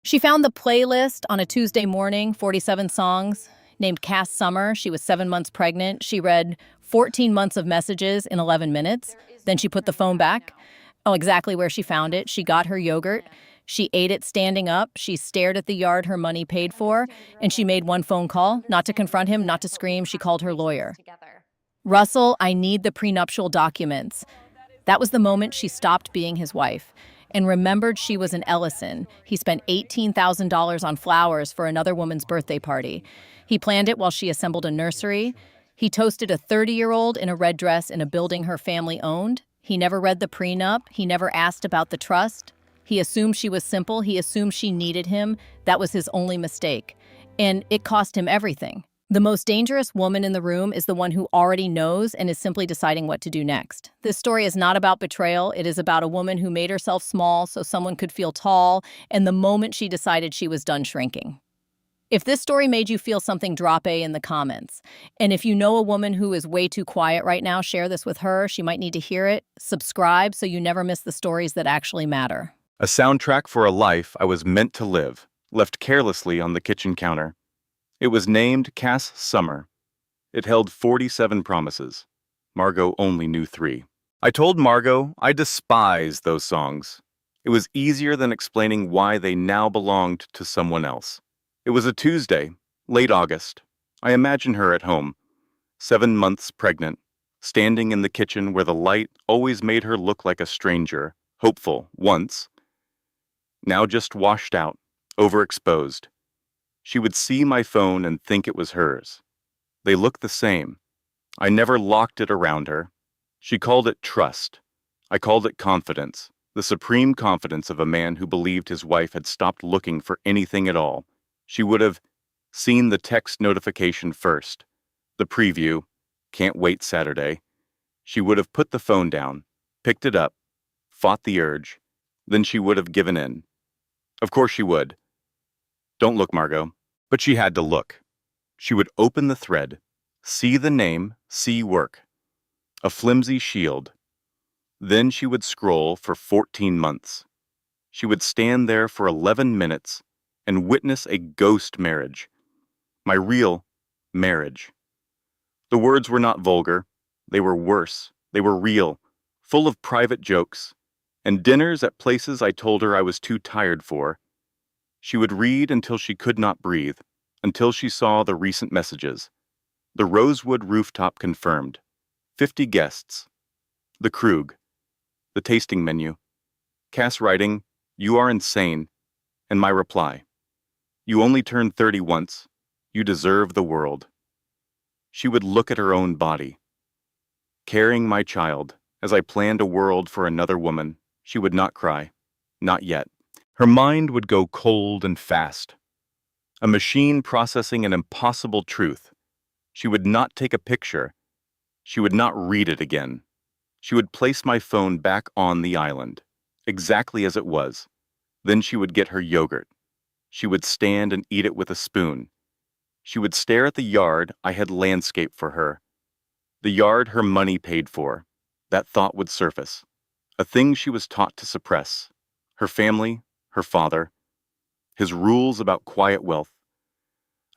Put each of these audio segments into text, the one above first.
She found the playlist on a Tuesday morning, 47 songs, named Cass Summer. She was 7 months pregnant. She read 14 months of messages in 11 minutes. Then she put the phone back. Oh, exactly where she found it. She got her yogurt. She ate it standing up. She stared at the yard her money paid for. And she made one phone call, not to confront him, not to scream. She called her lawyer. Russell, I need the prenuptial documents. That was the moment she stopped being his wife and remembered she was an Ellison. He spent $18,000 on flowers for another woman's birthday party. He planned it while she assembled a nursery. He toasted a 30-year-old in a red dress in a building her family owned. He never read the prenup. He never asked about the trust. He assumed she was simple. He assumed she needed him. That was his only mistake. And it cost him everything. The most dangerous woman in the room is the one who already knows and is simply deciding what to do next. This story is not about betrayal. It is about a woman who made herself small so someone could feel tall, and the moment she decided she was done shrinking. If this story made you feel something, drop A in the comments. And if you know a woman who is way too quiet right now, share this with her. She might need to hear it. Subscribe so you never miss the stories that actually matter. A soundtrack for a life I was meant to live, left carelessly on the kitchen counter. It was named Cass Summer. It held 47 promises. Margot only knew 3. I told Margot I despised those songs. It was easier than explaining why they now belonged to someone else. It was a Tuesday, late August. I imagine her at home, 7 months pregnant, standing in the kitchen where the light always made her look like a stranger, hopeful once, now just washed out, overexposed. She would see my phone and think it was hers. They looked the same. I never locked it around her. She called it trust. I called it confidence, the supreme confidence of a man who believed his wife had stopped looking for anything at all. She would have seen the text notification first, the preview, can't wait Saturday. She would have put the phone down, picked it up, fought the urge, then she would have given in. Of course she would. Don't look, Margot. But she had to look. She would open the thread, see the name, see work. A flimsy shield. Then she would scroll for 14 months. She would stand there for 11 minutes and witness a ghost marriage. My real marriage. The words were not vulgar. They were worse. They were real, full of private jokes, and dinners at places I told her I was too tired for. She would read until she could not breathe, until she saw the recent messages. The Rosewood rooftop confirmed. 50 guests. The Krug. The tasting menu. Cass writing, "You are insane." And my reply, "You only turned 30 once. You deserve the world." She would look at her own body. Carrying my child, as I planned a world for another woman, she would not cry. Not yet. Her mind would go cold and fast. A machine processing an impossible truth. She would not take a picture. She would not read it again. She would place my phone back on the island, exactly as it was. Then she would get her yogurt. She would stand and eat it with a spoon. She would stare at the yard I had landscaped for her. The yard her money paid for. That thought would surface. A thing she was taught to suppress. Her family, her father, his rules about quiet wealth,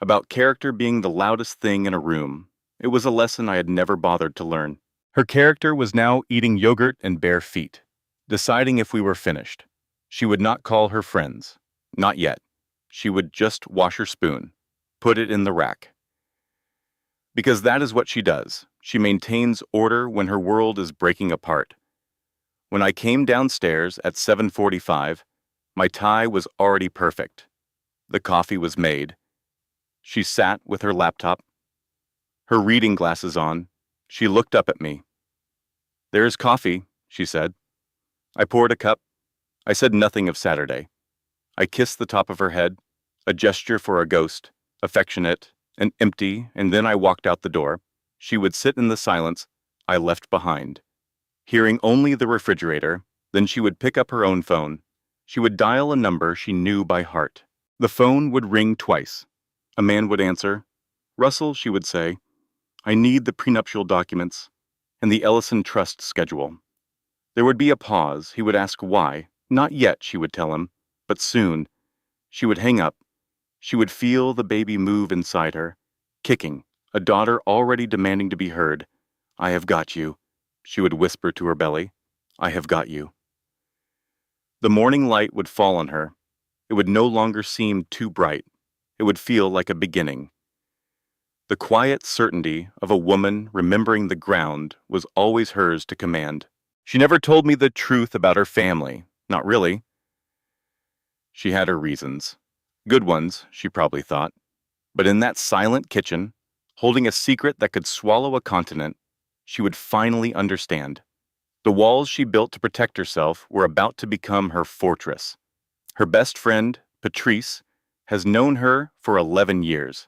about character being the loudest thing in a room. It was a lesson I had never bothered to learn. Her character was now eating yogurt and bare feet, deciding if we were finished. She would not call her friends. Not yet. She would just wash her spoon, put it in the rack. Because that is what she does. She maintains order when her world is breaking apart. When I came downstairs at 7:45, my tie was already perfect. The coffee was made. She sat with her laptop, her reading glasses on. She looked up at me. "There is coffee," she said. I poured a cup. I said nothing of Saturday. I kissed the top of her head, a gesture for a ghost, affectionate and empty, and then I walked out the door. She would sit in the silence I left behind, hearing only the refrigerator. Then she would pick up her own phone. She would dial a number she knew by heart. The phone would ring twice. A man would answer. "Russell," she would say, "I need the prenuptial documents and the Ellison trust schedule." There would be a pause. He would ask why. "Not yet," she would tell him, "but soon." She would hang up. She would feel the baby move inside her, kicking, a daughter already demanding to be heard. "I have got you," she would whisper to her belly. "I have got you." The morning light would fall on her. It would no longer seem too bright. It would feel like a beginning. The quiet certainty of a woman remembering the ground was always hers to command. She never told me the truth about her family. Not really. She had her reasons. Good ones, she probably thought. But in that silent kitchen, holding a secret that could swallow a continent, she would finally understand. The walls she built to protect herself were about to become her fortress. Her best friend, Patrice, has known her for 11 years.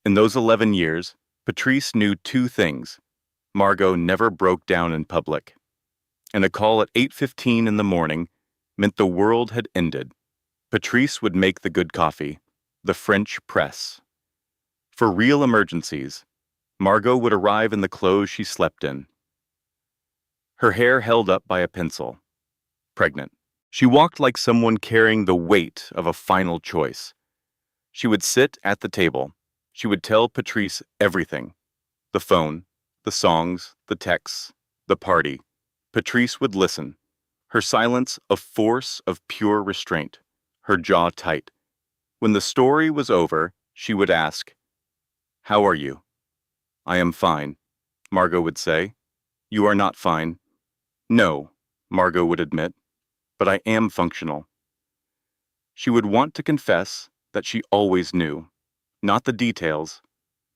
In those 11 years, Patrice knew two things. Margot never broke down in public. And a call at 8:15 in the morning meant the world had ended. Patrice would make the good coffee, the French press. For real emergencies, Margot would arrive in the clothes she slept in. Her hair held up by a pencil. Pregnant. She walked like someone carrying the weight of a final choice. She would sit at the table. She would tell Patrice everything. The phone, the songs, the texts, the party. Patrice would listen. Her silence a force of pure restraint. Her jaw tight. When the story was over, she would ask, "How are you?" "I am fine," Margot would say. "You are not fine." "No," Margot would admit, "but I am functional." She would want to confess that she always knew. Not the details,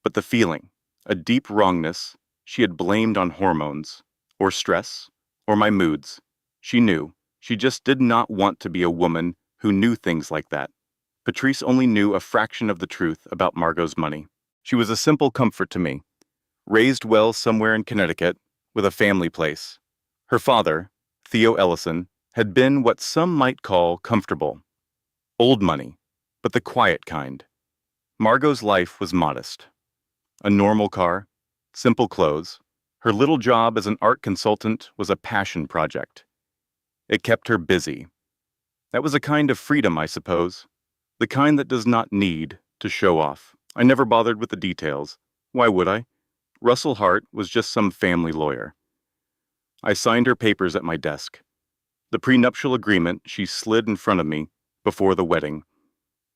but the feeling, a deep wrongness she had blamed on hormones, or stress, or my moods. She knew. She just did not want to be a woman who knew things like that. Patrice only knew a fraction of the truth about Margot's money. She was a simple comfort to me. Raised well somewhere in Connecticut, with a family place. Her father, Theo Ellison, had been what some might call comfortable. Old money, but the quiet kind. Margot's life was modest. A normal car, simple clothes. Her little job as an art consultant was a passion project. It kept her busy. That was a kind of freedom, I suppose. The kind that does not need to show off. I never bothered with the details. Why would I? Russell Hart was just some family lawyer. I signed her papers at my desk. The prenuptial agreement she slid in front of me before the wedding.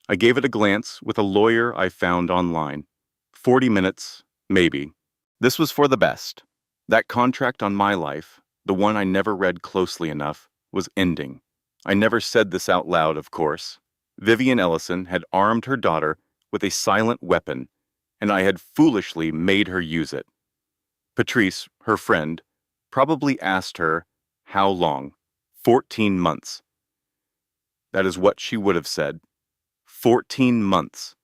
I gave it a glance with a lawyer I found online. 40 minutes, maybe. This was for the best. That contract on my life, the one I never read closely enough, was ending. I never said this out loud, of course. Vivian Ellison had armed her daughter with a silent weapon, and I had foolishly made her use it. Patrice, her friend, probably asked her, how long? 14 months. That is what she would have said. 14 months.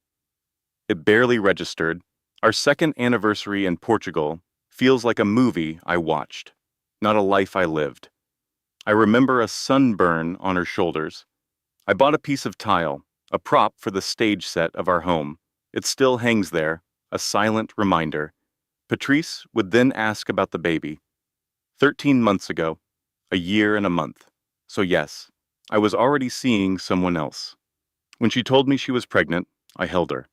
It barely registered. Our second anniversary in Portugal feels like a movie I watched, not a life I lived. I remember a sunburn on her shoulders. I bought a piece of tile, a prop for the stage set of our home. It still hangs there, a silent reminder. Patrice would then ask about the baby. 13 months ago, a year and a month. So yes, I was already seeing someone else. When she told me she was pregnant, I held her.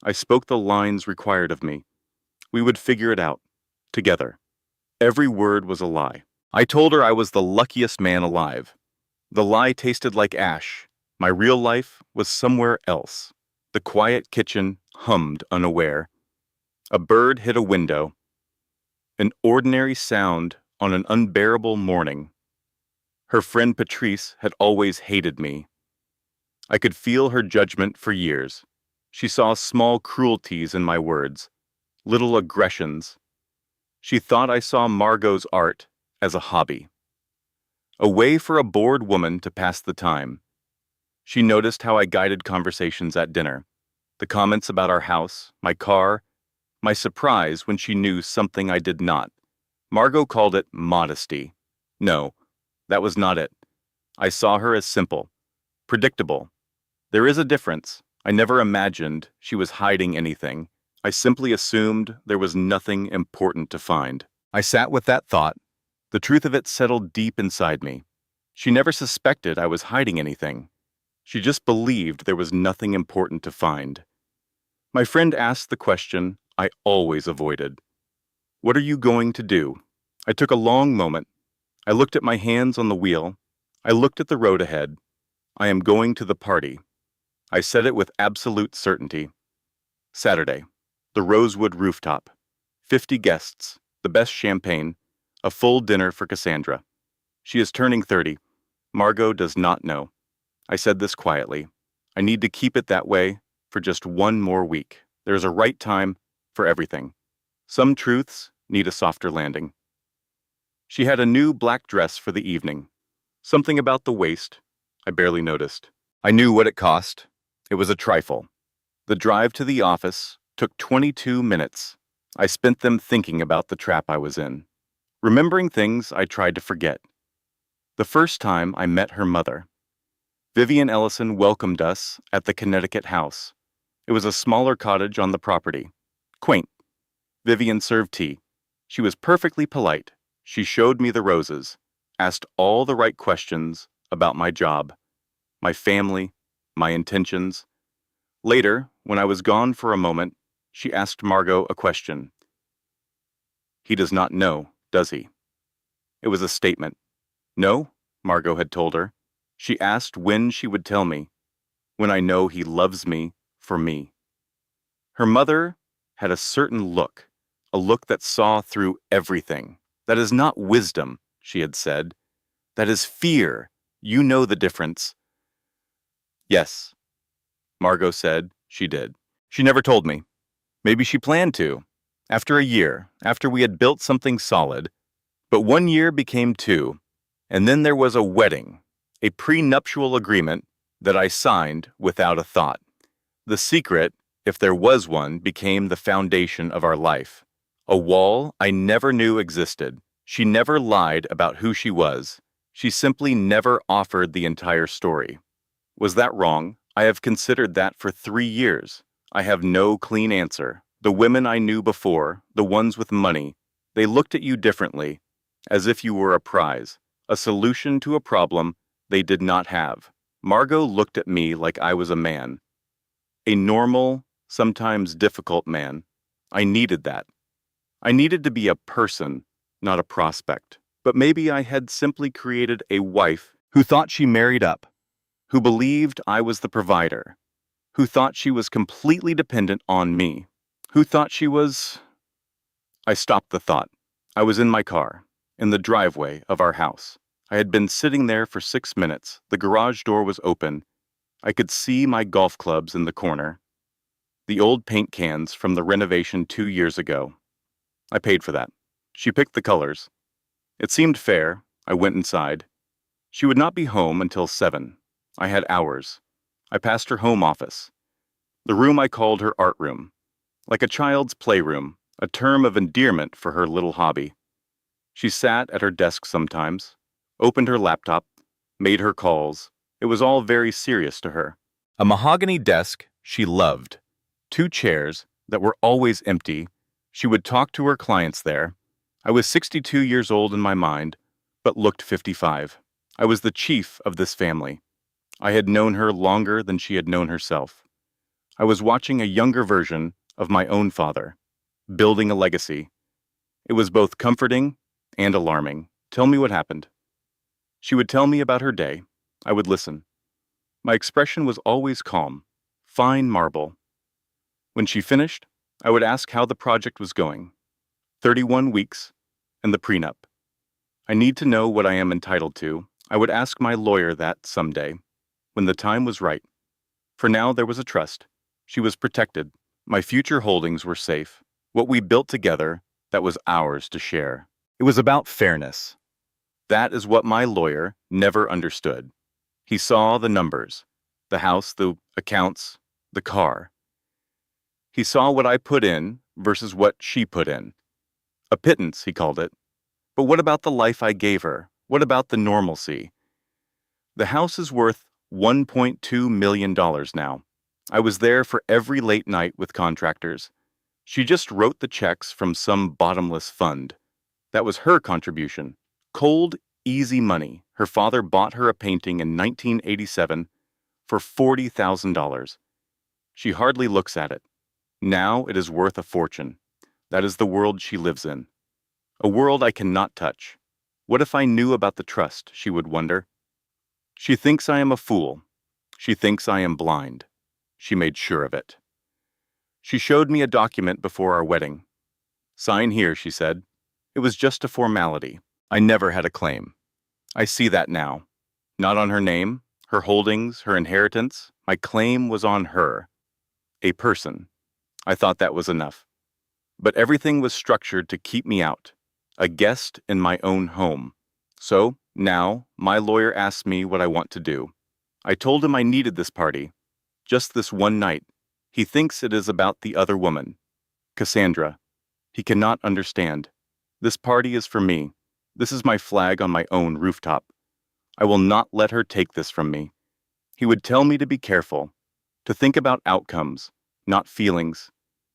I spoke the lines required of me. We would figure it out, together. Every word was a lie. I told her I was the luckiest man alive. The lie tasted like ash. My real life was somewhere else. The quiet kitchen hummed unaware. A bird hit a window. An ordinary sound on an unbearable morning. Her friend Patrice had always hated me. I could feel her judgment for years. She saw small cruelties in my words, little aggressions. She thought I saw Margot's art as a hobby, a way for a bored woman to pass the time. She noticed how I guided conversations at dinner, the comments about our house, my car, my surprise when she knew something I did not. Margot called it modesty. No, that was not it. I saw her as simple, predictable. There is a difference. I never imagined she was hiding anything. I simply assumed there was nothing important to find. I sat with that thought. The truth of it settled deep inside me. She never suspected I was hiding anything. She just believed there was nothing important to find. My friend asked the question I always avoided. What are you going to do? I took a long moment. I looked at my hands on the wheel. I looked at the road ahead. I am going to the party. I said it with absolute certainty. Saturday. The Rosewood rooftop. 50 guests, the best champagne, a full dinner for Cassandra. She is turning 30. Margot does not know. I said this quietly. I need to keep it that way for just one more week. There is a right time for everything. Some truths need a softer landing. She had a new black dress for the evening. Something about the waist I barely noticed. I knew what it cost. It was a trifle. The drive to the office took 22 minutes. I spent them thinking about the trap I was in, remembering things I tried to forget. The first time I met her mother. Vivian Ellison welcomed us at the Connecticut house. It was a smaller cottage on the property. Quaint. Vivian served tea. She was perfectly polite. She showed me the roses, asked all the right questions about my job, my family, my intentions. Later, when I was gone for a moment, she asked Margot a question. He does not know, does he? It was a statement. No, Margot had told her. She asked when she would tell me, when I know he loves me for me. Her mother had a certain look, a look that saw through everything. That is not wisdom, she had said. That is fear. You know the difference. Yes, Margot said she did. She never told me. Maybe she planned to. After a year, after we had built something solid. But 1 year became 2, and then there was a wedding, a prenuptial agreement that I signed without a thought. The secret, if there was one, became the foundation of our life. A wall I never knew existed. She never lied about who she was. She simply never offered the entire story. Was that wrong? I have considered that for 3 years. I have no clean answer. The women I knew before, the ones with money, they looked at you differently, as if you were a prize, a solution to a problem they did not have. Margot looked at me like I was a man. A normal, sometimes difficult man. I needed that. I needed to be a person, not a prospect. But maybe I had simply created a wife who thought she married up, who believed I was the provider, who thought she was completely dependent on me, who thought she was... I stopped the thought. I was in my car, in the driveway of our house. I had been sitting there for 6 minutes. The garage door was open. I could see my golf clubs in the corner, the old paint cans from the renovation 2 years ago. I paid for that. She picked the colors. It seemed fair. I went inside. She would not be home until 7. I had hours. I passed her home office. The room I called her art room, like a child's playroom, a term of endearment for her little hobby. She sat at her desk sometimes, opened her laptop, made her calls. It was all very serious to her. A mahogany desk she loved. 2 chairs that were always empty. She would talk to her clients there. I was 62 years old in my mind, but looked 55. I was the chief of this family. I had known her longer than she had known herself. I was watching a younger version of my own father, building a legacy. It was both comforting and alarming. Tell me what happened. She would tell me about her day. I would listen. My expression was always calm, fine marble. When she finished, I would ask how the project was going. 31 weeks, and the prenup. I need to know what I am entitled to. I would ask my lawyer that someday, when the time was right. For now, there was a trust. She was protected. My future holdings were safe. What we built together, that was ours to share. It was about fairness. That is what my lawyer never understood. He saw the numbers, the house, the accounts, the car. He saw what I put in versus what she put in. A pittance, he called it. But what about the life I gave her? What about the normalcy? The house is worth $1.2 million now. I was there for every late night with contractors. She just wrote the checks from some bottomless fund. That was her contribution. Cold, easy money. Her father bought her a painting in 1987 for $40,000. She hardly looks at it. Now it is worth a fortune. That is the world she lives in. A world I cannot touch. What if I knew about the trust, she would wonder. She thinks I am a fool. She thinks I am blind. She made sure of it. She showed me a document before our wedding. Sign here, she said. It was just a formality. I never had a claim. I see that now. Not on her name, her holdings, her inheritance. My claim was on her. A person. I thought that was enough. But everything was structured to keep me out. A guest in my own home. So, now, my lawyer asks me what I want to do. I told him I needed this party. Just this one night. He thinks it is about the other woman. Cassandra. He cannot understand. This party is for me. This is my flag on my own rooftop. I will not let her take this from me. He would tell me to be careful, to think about outcomes, not feelings.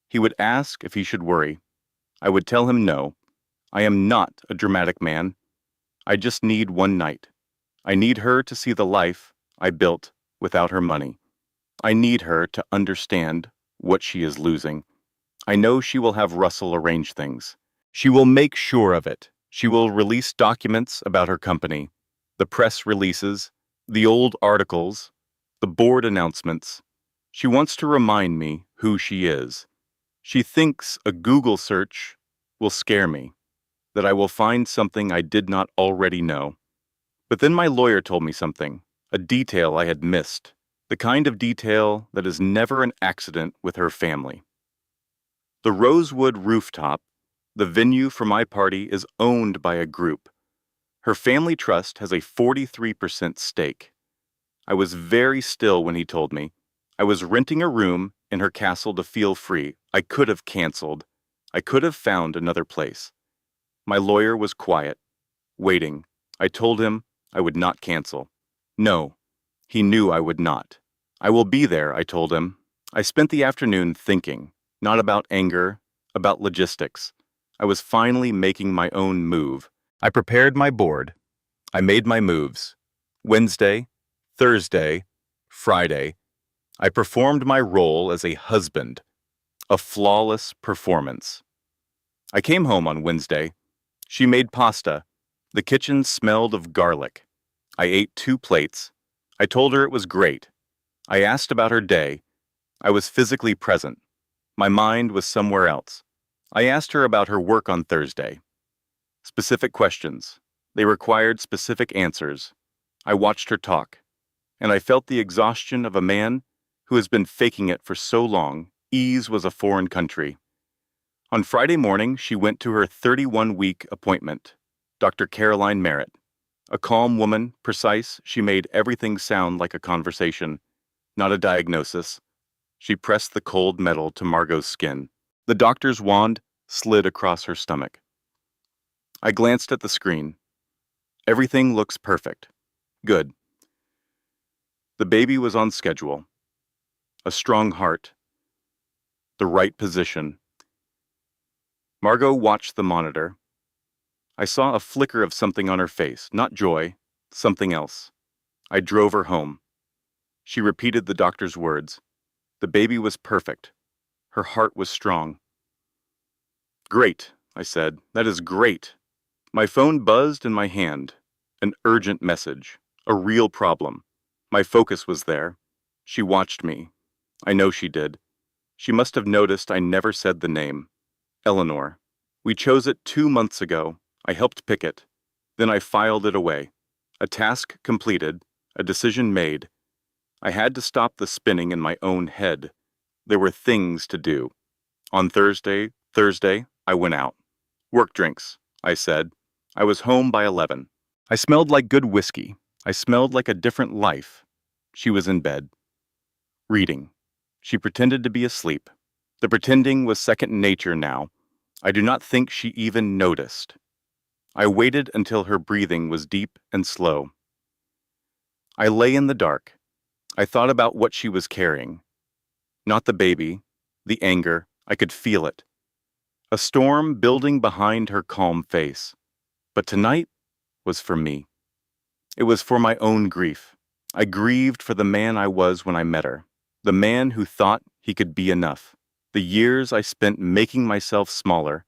He would ask if he should worry. I would tell him no. I am not a dramatic man. I just need one night. I need her to see the life I built without her money. I need her to understand what she is losing. I know she will have Russell arrange things. She will make sure of it. She will release documents about her company, the press releases, the old articles, the board announcements. She wants to remind me who she is. She thinks a Google search will scare me, that I will find something I did not already know. But then my lawyer told me something, a detail I had missed, the kind of detail that is never an accident with her family. The Rosewood rooftop, the venue for my party, is owned by a group. Her family trust has a 43% stake. I was very still when he told me. I was renting a room in her castle to feel free. I could have canceled. I could have found another place. My lawyer was quiet, waiting. I told him I would not cancel. No, he knew I would not. I will be there, I told him. I spent the afternoon thinking, not about anger, about logistics. I was finally making my own move. I prepared my board. I made my moves. Wednesday, Thursday, Friday. I performed my role as a husband. A flawless performance. I came home on Wednesday. She made pasta. The kitchen smelled of garlic. I ate 2 plates. I told her it was great. I asked about her day. I was physically present. My mind was somewhere else. I asked her about her work on Thursday. Specific questions. They required specific answers. I watched her talk, and I felt the exhaustion of a man who has been faking it for so long. Ease was a foreign country. On Friday morning, she went to her 31-week appointment. Dr. Caroline Merritt. A calm woman, precise, she made everything sound like a conversation, not a diagnosis. She pressed the cold metal to Margot's skin. The doctor's wand slid across her stomach. I glanced at the screen. Everything looks perfect. Good. The baby was on schedule. A strong heart. The right position. Margot watched the monitor. I saw a flicker of something on her face, not joy, something else. I drove her home. She repeated the doctor's words. The baby was perfect. Her heart was strong. Great, I said. That is great. My phone buzzed in my hand. An urgent message. A real problem. My focus was there. She watched me. I know she did. She must have noticed I never said the name. Eleanor. We chose it 2 months ago. I helped pick it. Then I filed it away. A task completed. A decision made. I had to stop the spinning in my own head. There were things to do. On Thursday, I went out. Work drinks, I said. I was home by 11. I smelled like good whiskey. I smelled like a different life. She was in bed. Reading. She pretended to be asleep. The pretending was second nature now. I do not think she even noticed. I waited until her breathing was deep and slow. I lay in the dark. I thought about what she was carrying. Not the baby, the anger. I could feel it. A storm building behind her calm face. But tonight was for me. It was for my own grief. I grieved for the man I was when I met her, the man who thought he could be enough. The years I spent making myself smaller,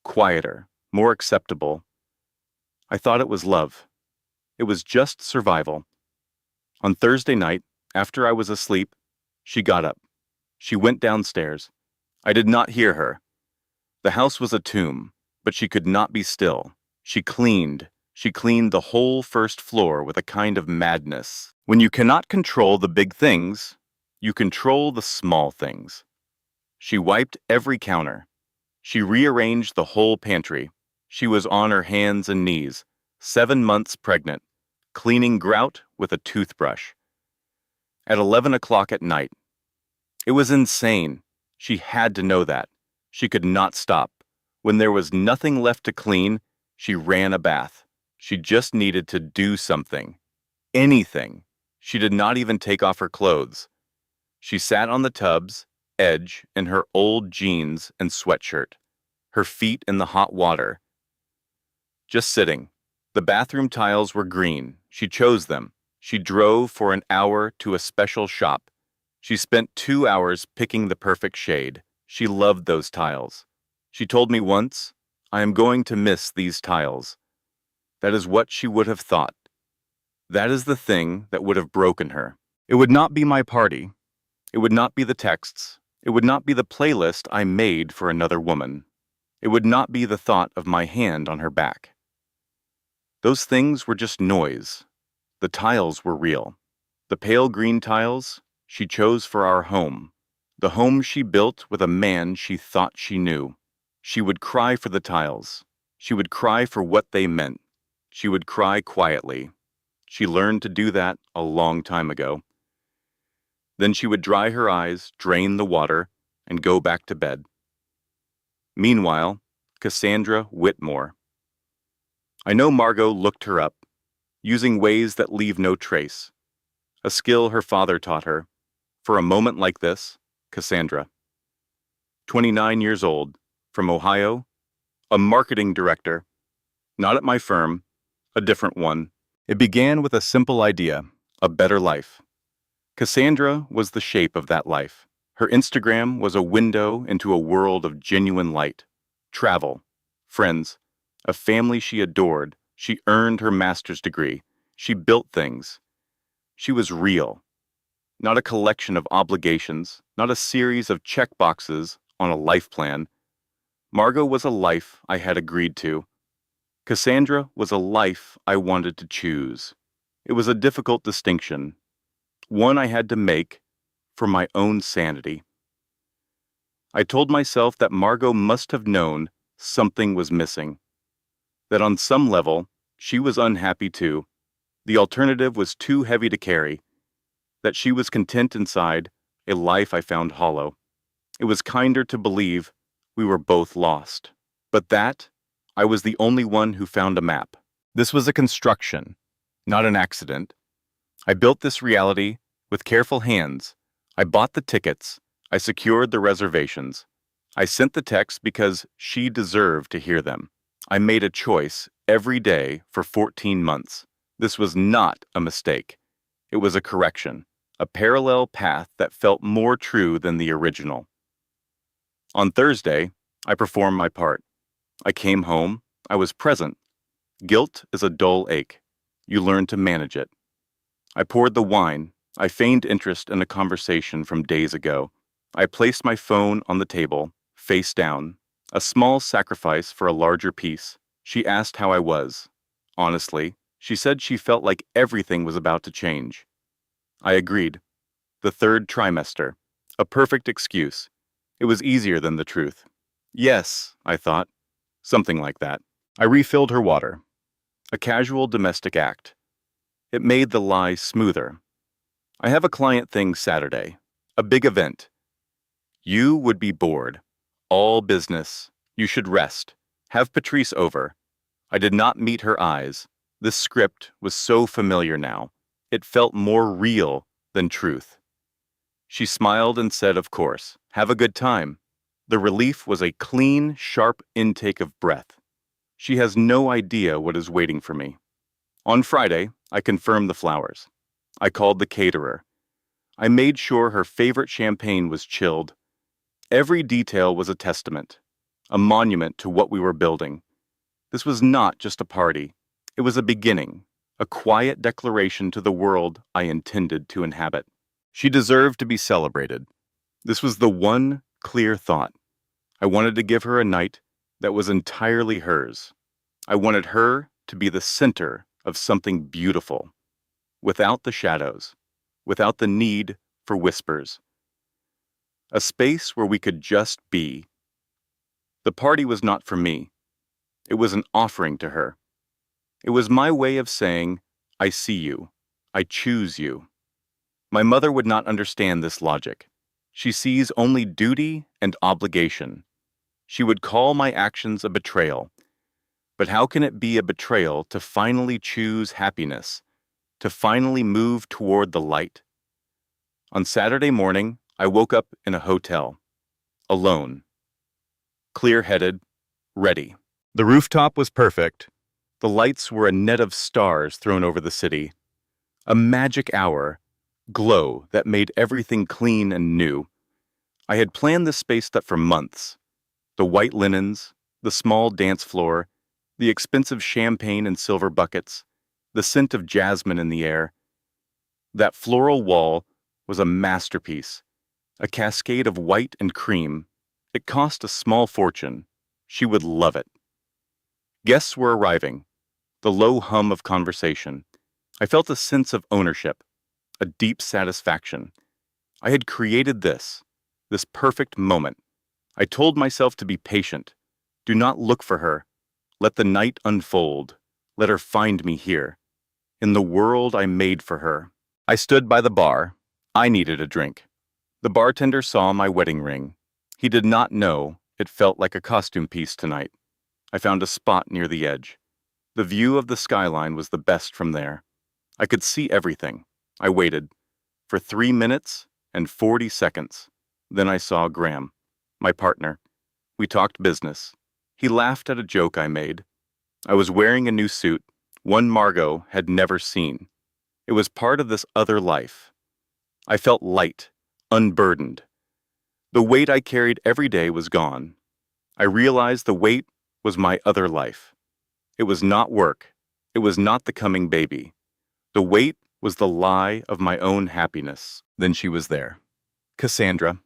quieter, more acceptable. I thought it was love. It was just survival. On Thursday night, after I was asleep, she got up. She went downstairs. I did not hear her. The house was a tomb, but she could not be still. She cleaned. She cleaned the whole first floor with a kind of madness. When you cannot control the big things, you control the small things. She wiped every counter. She rearranged the whole pantry. She was on her hands and knees, 7 months pregnant, cleaning grout with a toothbrush. At 11 o'clock at night. It was insane. She had to know that. She could not stop. When there was nothing left to clean, she ran a bath. She just needed to do something. Anything. She did not even take off her clothes. She sat on the tub's edge in her old jeans and sweatshirt, her feet in the hot water. Just sitting. The bathroom tiles were green. She chose them. She drove for an hour to a special shop. She spent 2 hours picking the perfect shade. She loved those tiles. She told me once, "I am going to miss these tiles." That is what she would have thought. That is the thing that would have broken her. It would not be my party. It would not be the texts. It would not be the playlist I made for another woman. It would not be the thought of my hand on her back. Those things were just noise. The tiles were real. The pale green tiles she chose for our home. The home she built with a man she thought she knew. She would cry for the tiles. She would cry for what they meant. She would cry quietly. She learned to do that a long time ago. Then she would dry her eyes, drain the water, and go back to bed. Meanwhile, Cassandra Whitmore. I know Margot looked her up, using ways that leave no trace. A skill her father taught her. For a moment like this, Cassandra. 29 years old, from Ohio, a marketing director. Not at my firm, a different one. It began with a simple idea, a better life. Cassandra was the shape of that life. Her Instagram was a window into a world of genuine light. Travel, friends, a family she adored. She earned her master's degree. She built things. She was real. Not a collection of obligations, not a series of checkboxes on a life plan. Margot was a life I had agreed to. Cassandra was a life I wanted to choose. It was a difficult distinction, one I had to make for my own sanity. I told myself that Margot must have known something was missing, that on some level she was unhappy too. The alternative was too heavy to carry, that she was content inside a life I found hollow. It was kinder to believe we were both lost. But that, I was the only one who found a map. This was a construction, not an accident. I built this reality with careful hands. I bought the tickets. I secured the reservations. I sent the texts because she deserved to hear them. I made a choice every day for 14 months. This was not a mistake. It was a correction, a parallel path that felt more true than the original. On Thursday, I performed my part. I came home. I was present. Guilt is a dull ache. You learn to manage it. I poured the wine. I feigned interest in a conversation from days ago. I placed my phone on the table, face down. A small sacrifice for a larger peace. She asked how I was. Honestly, she said she felt like everything was about to change. I agreed. The third trimester. A perfect excuse. It was easier than the truth. Yes, I thought. Something like that. I refilled her water. A casual domestic act. It made the lie smoother. I have a client thing Saturday. A big event. You would be bored. All business. You should rest. Have Patrice over. I did not meet her eyes. This script was so familiar now. It felt more real than truth. She smiled and said, "Of course. Have a good time." The relief was a clean, sharp intake of breath. She has no idea what is waiting for me. On Friday, I confirmed the flowers. I called the caterer. I made sure her favorite champagne was chilled. Every detail was a testament, a monument to what we were building. This was not just a party. It was a beginning, a quiet declaration to the world I intended to inhabit. She deserved to be celebrated. This was the one clear thought. I wanted to give her a night that was entirely hers. I wanted her to be the center of something beautiful, without the shadows, without the need for whispers. A space where we could just be. The party was not for me. It was an offering to her. It was my way of saying, I see you. I choose you. My mother would not understand this logic. She sees only duty and obligation. She would call my actions a betrayal. But how can it be a betrayal to finally choose happiness, to finally move toward the light? On Saturday morning, I woke up in a hotel, alone, clear-headed, ready. The rooftop was perfect. The lights were a net of stars thrown over the city. A magic hour, glow that made everything clean and new. I had planned this space for months. The white linens, the small dance floor, the expensive champagne and silver buckets, the scent of jasmine in the air. That floral wall was a masterpiece, a cascade of white and cream. It cost a small fortune. She would love it. Guests were arriving, the low hum of conversation. I felt a sense of ownership, a deep satisfaction. I had created this perfect moment. I told myself to be patient. Do not look for her. Let the night unfold. Let her find me here, in the world I made for her. I stood by the bar. I needed a drink. The bartender saw my wedding ring. He did not know it felt like a costume piece tonight. I found a spot near the edge. The view of the skyline was the best from there. I could see everything. I waited for 3 minutes and 40 seconds. Then I saw Graham, my partner. We talked business. He laughed at a joke I made. I was wearing a new suit, one Margot had never seen. It was part of this other life. I felt light, unburdened. The weight I carried every day was gone. I realized the weight was my other life. It was not work. It was not the coming baby. The weight was the lie of my own happiness. Then she was there. Cassandra.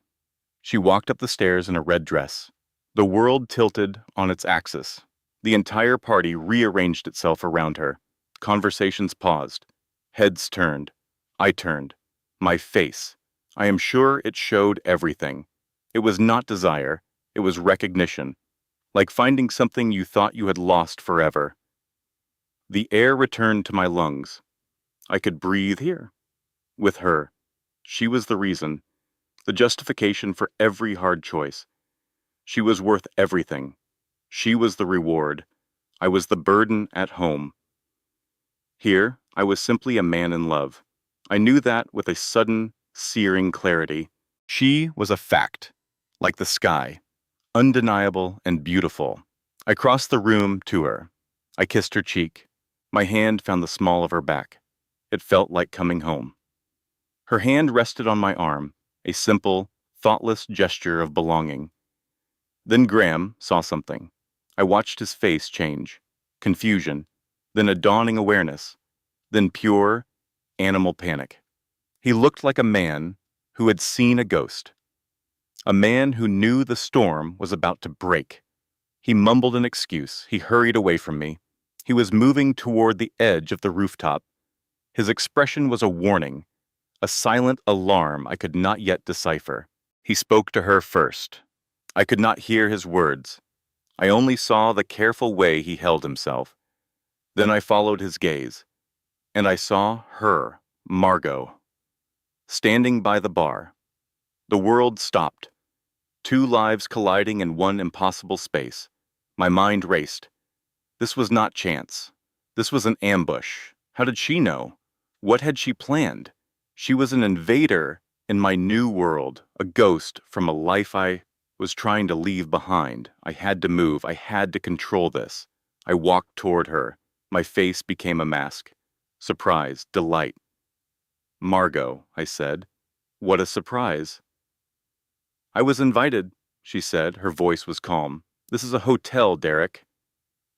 She walked up the stairs in a red dress. The world tilted on its axis. The entire party rearranged itself around her. Conversations paused. Heads turned. I turned. My face. I am sure it showed everything. It was not desire. It was recognition. Like finding something you thought you had lost forever. The air returned to my lungs. I could breathe here. With her. She was the reason. The justification for every hard choice. She was worth everything. She was the reward. I was the burden at home. Here, I was simply a man in love. I knew that with a sudden, searing clarity. She was a fact, like the sky, undeniable and beautiful. I crossed the room to her. I kissed her cheek. My hand found the small of her back. It felt like coming home. Her hand rested on my arm, a simple, thoughtless gesture of belonging. Then Graham saw something. I watched his face change. Confusion, then a dawning awareness, then pure, animal panic. He looked like a man who had seen a ghost. A man who knew the storm was about to break. He mumbled an excuse. He hurried away from me. He was moving toward the edge of the rooftop. His expression was a warning, a silent alarm I could not yet decipher. He spoke to her first. I could not hear his words. I only saw the careful way he held himself. Then I followed his gaze, and I saw her, Margot, standing by the bar. The world stopped. Two lives colliding in one impossible space. My mind raced. This was not chance. This was an ambush. How did she know? What had she planned? She was an invader in my new world, a ghost from a life I was trying to leave behind. I had to move. I had to control this. I walked toward her. My face became a mask. Surprise, delight. Margot, I said. What a surprise. I was invited, she said. Her voice was calm. This is a hotel, Derek.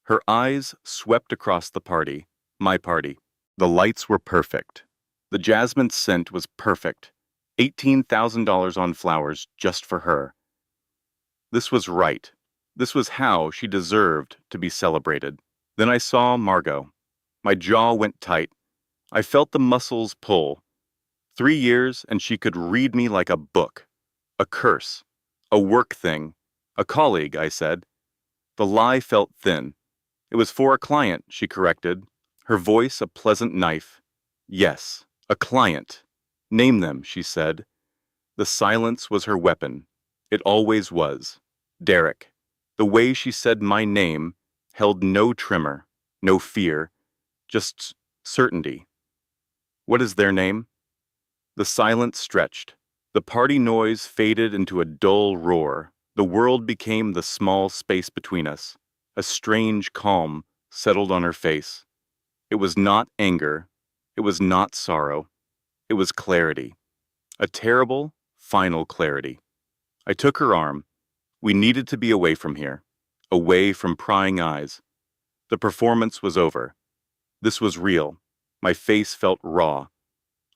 Her eyes swept across the party, my party. The lights were perfect. The jasmine scent was perfect. $18,000 on flowers just for her. This was right. This was how she deserved to be celebrated. Then I saw Margot. My jaw went tight. I felt the muscles pull. 3 years and she could read me like a book. A curse. A work thing. A colleague, I said. The lie felt thin. It was for a client, she corrected. Her voice a pleasant knife. Yes, a client. Name them, she said. The silence was her weapon. It always was. Derek. The way she said my name held no tremor, no fear, just certainty. What is their name? The silence stretched. The party noise faded into a dull roar. The world became the small space between us. A strange calm settled on her face. It was not anger. It was not sorrow. It was clarity. A terrible, final clarity. I took her arm. We needed to be away from here. Away from prying eyes. The performance was over. This was real. My face felt raw.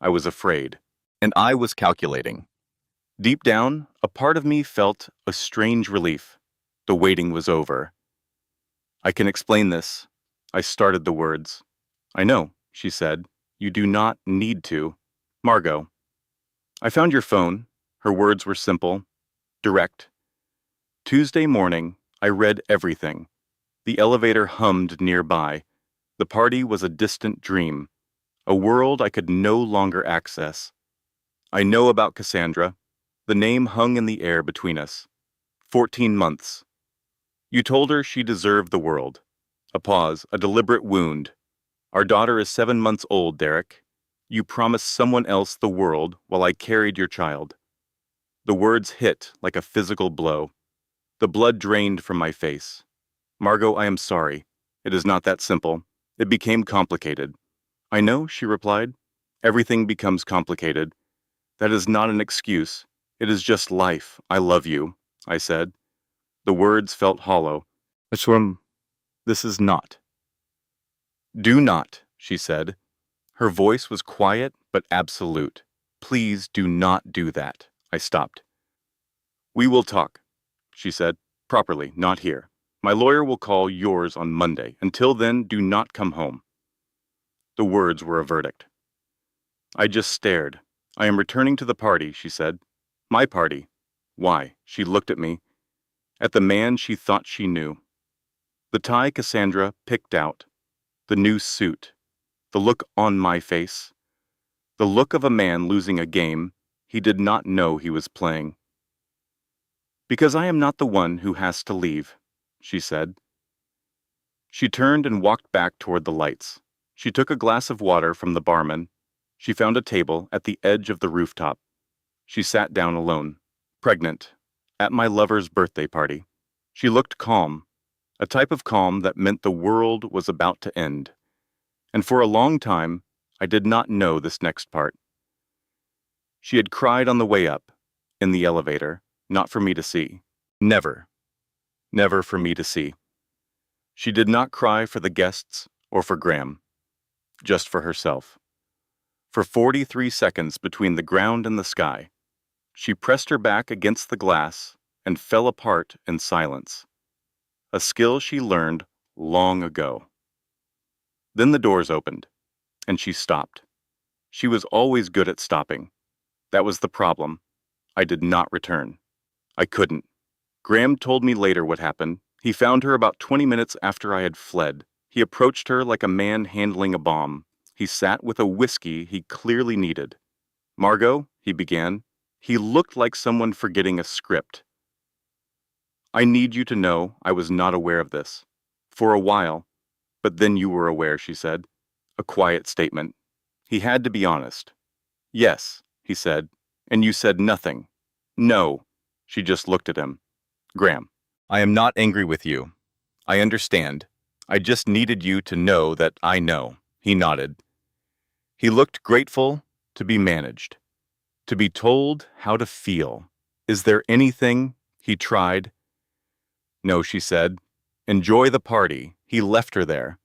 I was afraid. And I was calculating. Deep down, a part of me felt a strange relief. The waiting was over. I can explain this. I started the words. I know, she said. You do not need to. Margot. I found your phone. Her words were simple, direct. Tuesday morning, I read everything. The elevator hummed nearby. The party was a distant dream, a world I could no longer access. I know about Cassandra. The name hung in the air between us. 14 months. You told her she deserved the world. A pause, a deliberate wound. Our daughter is 7 months old, Derek. You promised someone else the world while I carried your child. The words hit like a physical blow. The blood drained from my face. Margot, I am sorry. It is not that simple. It became complicated. I know, she replied. Everything becomes complicated. That is not an excuse. It is just life. I love you, I said. The words felt hollow. This is not. Do not, she said. Her voice was quiet but absolute. Please do not do that. I stopped. We will talk, she said. Properly, not here. My lawyer will call yours on Monday. Until then, do not come home. The words were a verdict. I just stared. I am returning to the party, she said. My party. Why? She looked at me. At the man she thought she knew. The tie Cassandra picked out. The new suit. The look on my face. The look of a man losing a game he did not know he was playing. Because I am not the one who has to leave, she said. She turned and walked back toward the lights. She took a glass of water from the barman. She found a table at the edge of the rooftop. She sat down alone, pregnant, at my lover's birthday party. She looked calm, a type of calm that meant the world was about to end. And for a long time, I did not know this next part. She had cried on the way up, in the elevator, not for me to see. Never. Never for me to see. She did not cry for the guests or for Graham, just for herself. For 43 seconds between the ground and the sky, she pressed her back against the glass and fell apart in silence, a skill she learned long ago. Then the doors opened, and she stopped. She was always good at stopping. That was the problem. I did not return. I couldn't. Graham told me later what happened. He found her about 20 minutes after I had fled. He approached her like a man handling a bomb. He sat with a whiskey he clearly needed. Margot, he began. He looked like someone forgetting a script. I need you to know I was not aware of this. For a while. But then you were aware, she said. A quiet statement. He had to be honest. Yes, he said. And you said nothing. No. She just looked at him. Graham, I am not angry with you. I understand. I just needed you to know that I know. He nodded. He looked grateful, to be managed, to be told how to feel. Is there anything? He tried. No, she said. Enjoy the party. He left her there.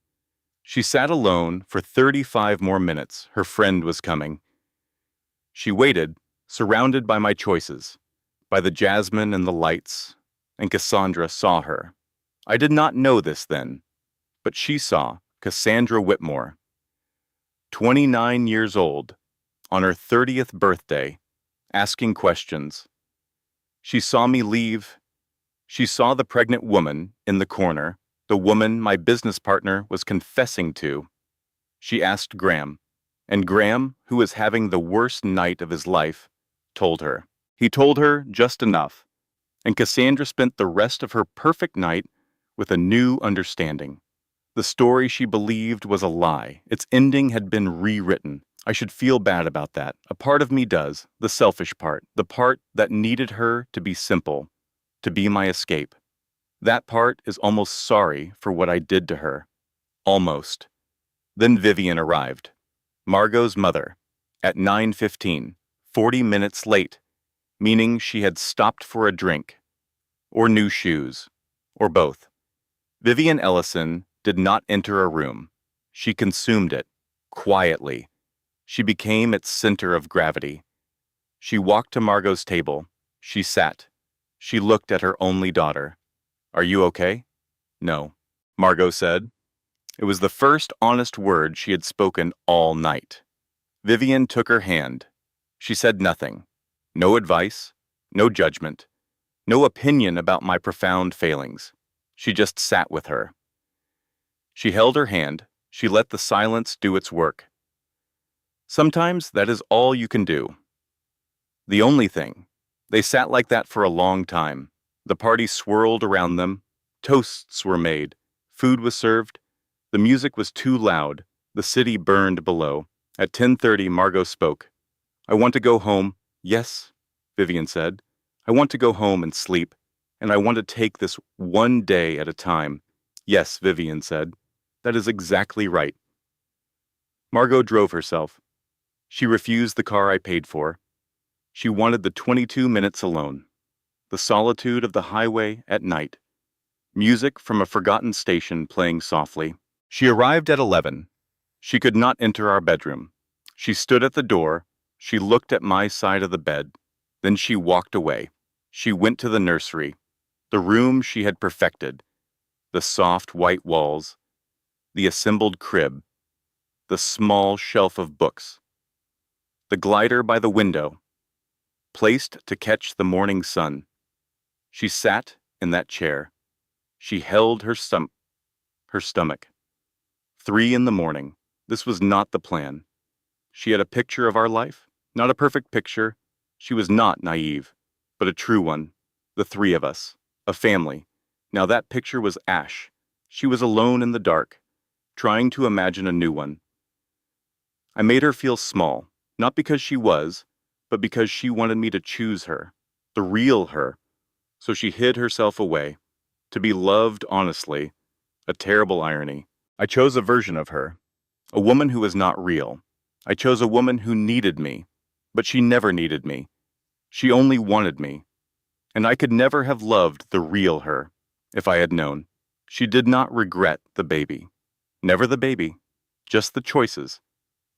She sat alone for 35 more minutes. Her friend was coming. She waited, surrounded by my choices, by the jasmine and the lights, and Cassandra saw her. I did not know this then, but she saw Cassandra Whitmore, 29 years old, on her 30th birthday, asking questions. She saw me leave. She saw the pregnant woman in the corner, the woman my business partner was confessing to. She asked Graham, and Graham, who was having the worst night of his life, told her. He told her just enough, and Cassandra spent the rest of her perfect night with a new understanding. The story she believed was a lie. Its ending had been rewritten. I should feel bad about that. A part of me does, the selfish part, the part that needed her to be simple, to be my escape. That part is almost sorry for what I did to her. Almost. Then Vivian arrived. Margot's mother, at 9:15, 40 minutes late, meaning she had stopped for a drink, or new shoes, or both. Vivian Ellison did not enter a room. She consumed it, quietly. She became its center of gravity. She walked to Margot's table. She sat. She looked at her only daughter. Are you okay? No, Margot said. It was the first honest word she had spoken all night. Vivian took her hand. She said nothing. No advice, no judgment, no opinion about my profound failings. She just sat with her. She held her hand. She let the silence do its work. Sometimes that is all you can do. The only thing. They sat like that for a long time. The party swirled around them. Toasts were made. Food was served. The music was too loud. The city burned below. At 10:30, Margot spoke. I want to go home. Yes, Vivian said. I want to go home and sleep, and I want to take this one day at a time. Yes, Vivian said. That is exactly right. Margot drove herself. She refused the car I paid for. She wanted the 22 minutes alone, the solitude of the highway at night, music from a forgotten station playing softly. She arrived at 11. She could not enter our bedroom. She stood at the door. She looked at my side of the bed. Then she walked away. She went to the nursery, the room she had perfected, the soft white walls, the assembled crib, the small shelf of books, the glider by the window, placed to catch the morning sun. She sat in that chair. She held her stomach. 3 in the morning. This was not the plan. She had a picture of our life, not a perfect picture. She was not naive, but a true one. The 3 of us, a family. Now that picture was ash. She was alone in the dark, trying to imagine a new one. I made her feel small, not because she was, but because she wanted me to choose her, the real her. So she hid herself away, to be loved honestly, a terrible irony. I chose a version of her, a woman who was not real. I chose a woman who needed me, but she never needed me. She only wanted me. And I could never have loved the real her, if I had known. She did not regret the baby. Never the baby, just the choices.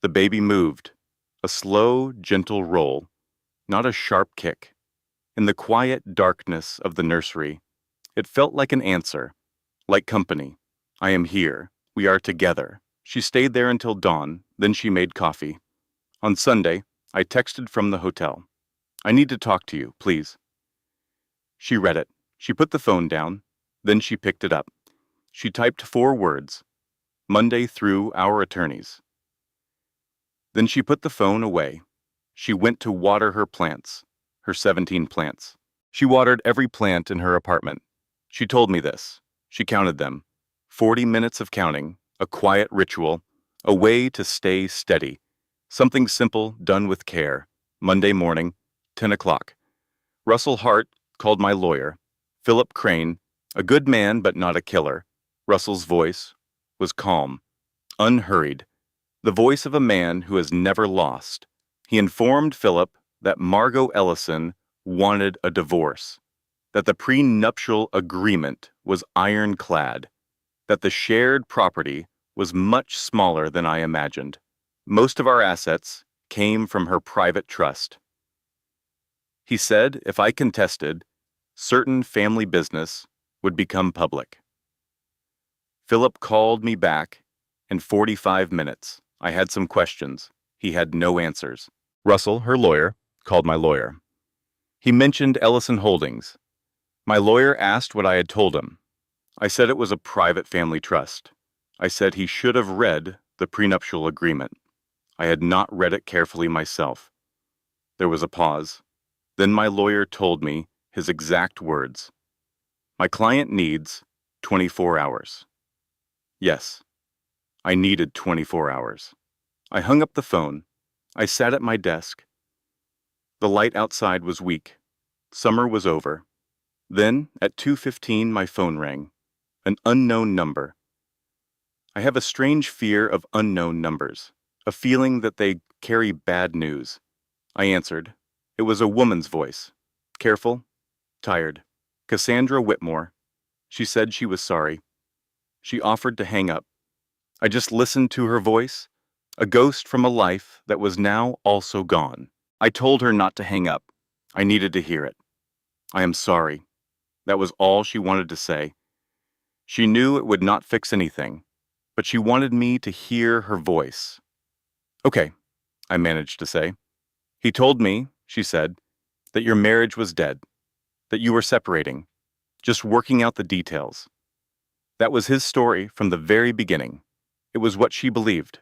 The baby moved, a slow, gentle roll, not a sharp kick. In the quiet darkness of the nursery, it felt like an answer, like company. I am here. We are together. She stayed there until dawn, then she made coffee. On Sunday, I texted from the hotel. I need to talk to you, please. She read it. She put the phone down. Then she picked it up. She typed 4 words. Monday through our attorneys. Then she put the phone away. She went to water her plants, her 17 plants. She watered every plant in her apartment. She told me this. She counted them. 40 minutes of counting, a quiet ritual, a way to stay steady. Something simple done with care. Monday morning, 10 o'clock. Russell Hart called my lawyer. Philip Crane, a good man but not a killer. Russell's voice was calm, unhurried, the voice of a man who has never lost. He informed Philip that Margot Ellison wanted a divorce, that the prenuptial agreement was ironclad, that the shared property was much smaller than I imagined. Most of our assets came from her private trust. He said if I contested, certain family business would become public. Philip called me back in 45 minutes. I had some questions. He had no answers. Russell, her lawyer, called my lawyer. He mentioned Ellison Holdings. My lawyer asked what I had told him. I said it was a private family trust. I said he should have read the prenuptial agreement. I had not read it carefully myself. There was a pause. Then my lawyer told me his exact words. My client needs 24 hours. Yes, I needed 24 hours. I hung up the phone. I sat at my desk. The light outside was weak. Summer was over. Then, at 2:15, my phone rang. An unknown number. I have a strange fear of unknown numbers, a feeling that they carry bad news. I answered. It was a woman's voice. Careful, tired. Cassandra Whitmore. She said she was sorry. She offered to hang up. I just listened to her voice, a ghost from a life that was now also gone. I told her not to hang up. I needed to hear it. I am sorry. That was all she wanted to say. She knew it would not fix anything, but she wanted me to hear her voice. Okay, I managed to say. He told me, she said, that your marriage was dead, that you were separating, just working out the details. That was his story from the very beginning. It was what she believed.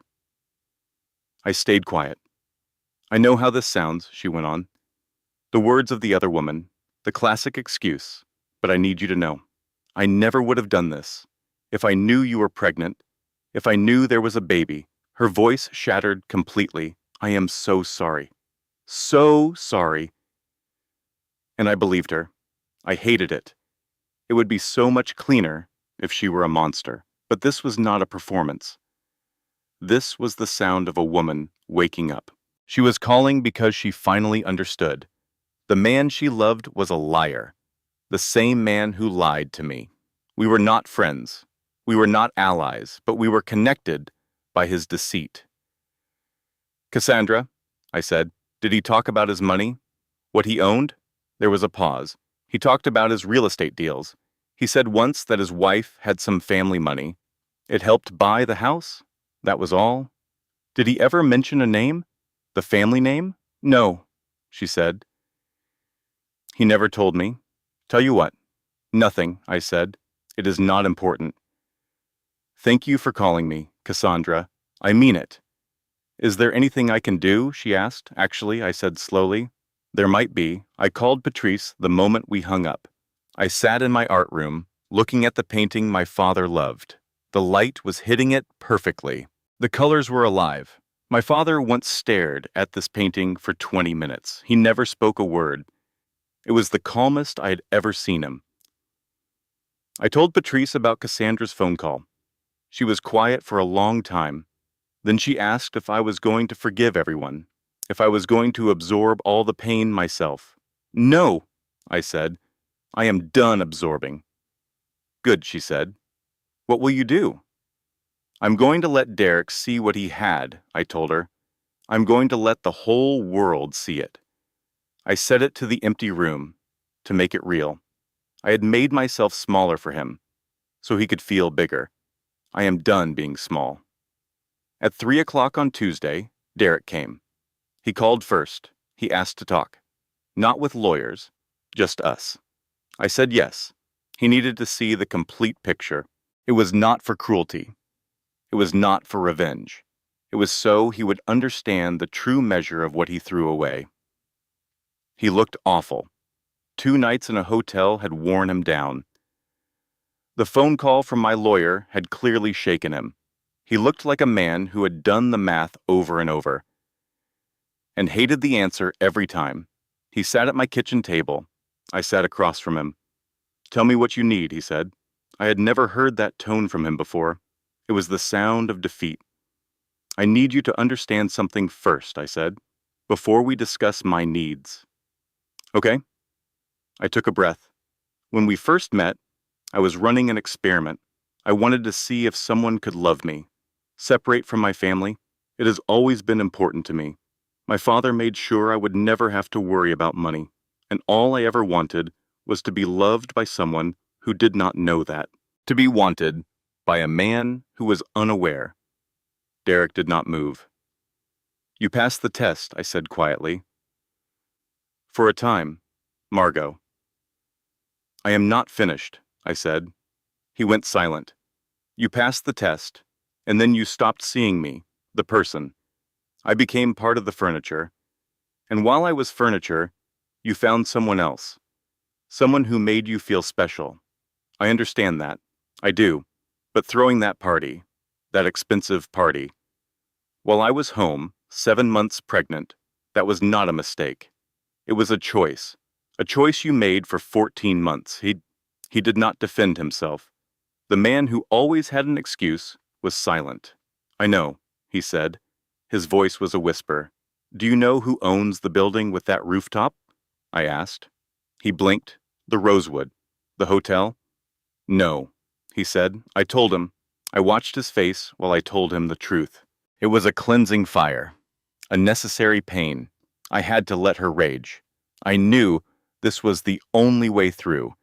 I stayed quiet. I know how this sounds, she went on. The words of the other woman, the classic excuse, but I need you to know. I never would have done this. If I knew you were pregnant, if I knew there was a baby. Her voice shattered completely. I am so sorry. So sorry. And I believed her. I hated it. It would be so much cleaner if she were a monster. But this was not a performance. This was the sound of a woman waking up. She was calling because she finally understood. The man she loved was a liar. The same man who lied to me. We were not friends. We were not allies, but we were connected by his deceit. Cassandra, I said, did he talk about his money? What he owned? There was a pause. He talked about his real estate deals. He said once that his wife had some family money. It helped buy the house? That was all? Did he ever mention a name? The family name? No, she said. He never told me. Tell you what. Nothing, I said. It is not important. Thank you for calling me, Cassandra. I mean it. Is there anything I can do? She asked. Actually, I said slowly. There might be. I called Patrice the moment we hung up. I sat in my art room, looking at the painting my father loved. The light was hitting it perfectly. The colors were alive. My father once stared at this painting for 20 minutes. He never spoke a word. It was the calmest I had ever seen him. I told Patrice about Cassandra's phone call. She was quiet for a long time. Then she asked if I was going to forgive everyone, if I was going to absorb all the pain myself. No, I said. I am done absorbing. Good, she said. What will you do? I'm going to let Derek see what he had, I told her. I'm going to let the whole world see it. I said it to the empty room, to make it real. I had made myself smaller for him, so he could feel bigger. I am done being small. At 3 o'clock on Tuesday, Derek came. He called first. He asked to talk. Not with lawyers, just us. I said yes. He needed to see the complete picture. It was not for cruelty. It was not for revenge. It was so he would understand the true measure of what he threw away. He looked awful. 2 nights in a hotel had worn him down. The phone call from my lawyer had clearly shaken him. He looked like a man who had done the math over and over and hated the answer every time. He sat at my kitchen table. I sat across from him. Tell me what you need, he said. I had never heard that tone from him before. It was the sound of defeat. I need you to understand something first, I said. before we discuss my needs. Okay? I took a breath. When we first met, I was running an experiment. I wanted to see if someone could love me, separate from my family. It has always been important to me. My father made sure I would never have to worry about money, and all I ever wanted was to be loved by someone who did not know that. To be wanted by a man who was unaware. Derek did not move. You passed the test, I said quietly. For a time, Margot. I am not finished, I said. He went silent. You passed the test, and then you stopped seeing me, the person. I became part of the furniture. And while I was furniture, you found someone else. Someone who made you feel special. I understand that. I do. But throwing that party, that expensive party, while I was home, 7 months pregnant, that was not a mistake. It was a choice you made for 14 months. He did not defend himself. The man who always had an excuse was silent. I know, he said. His voice was a whisper. Do you know who owns the building with that rooftop? I asked. He blinked. The Rosewood. The hotel? No, he said. I told him. I watched his face while I told him the truth. It was a cleansing fire, a necessary pain. I had to let her rage. I knew this was the only way through.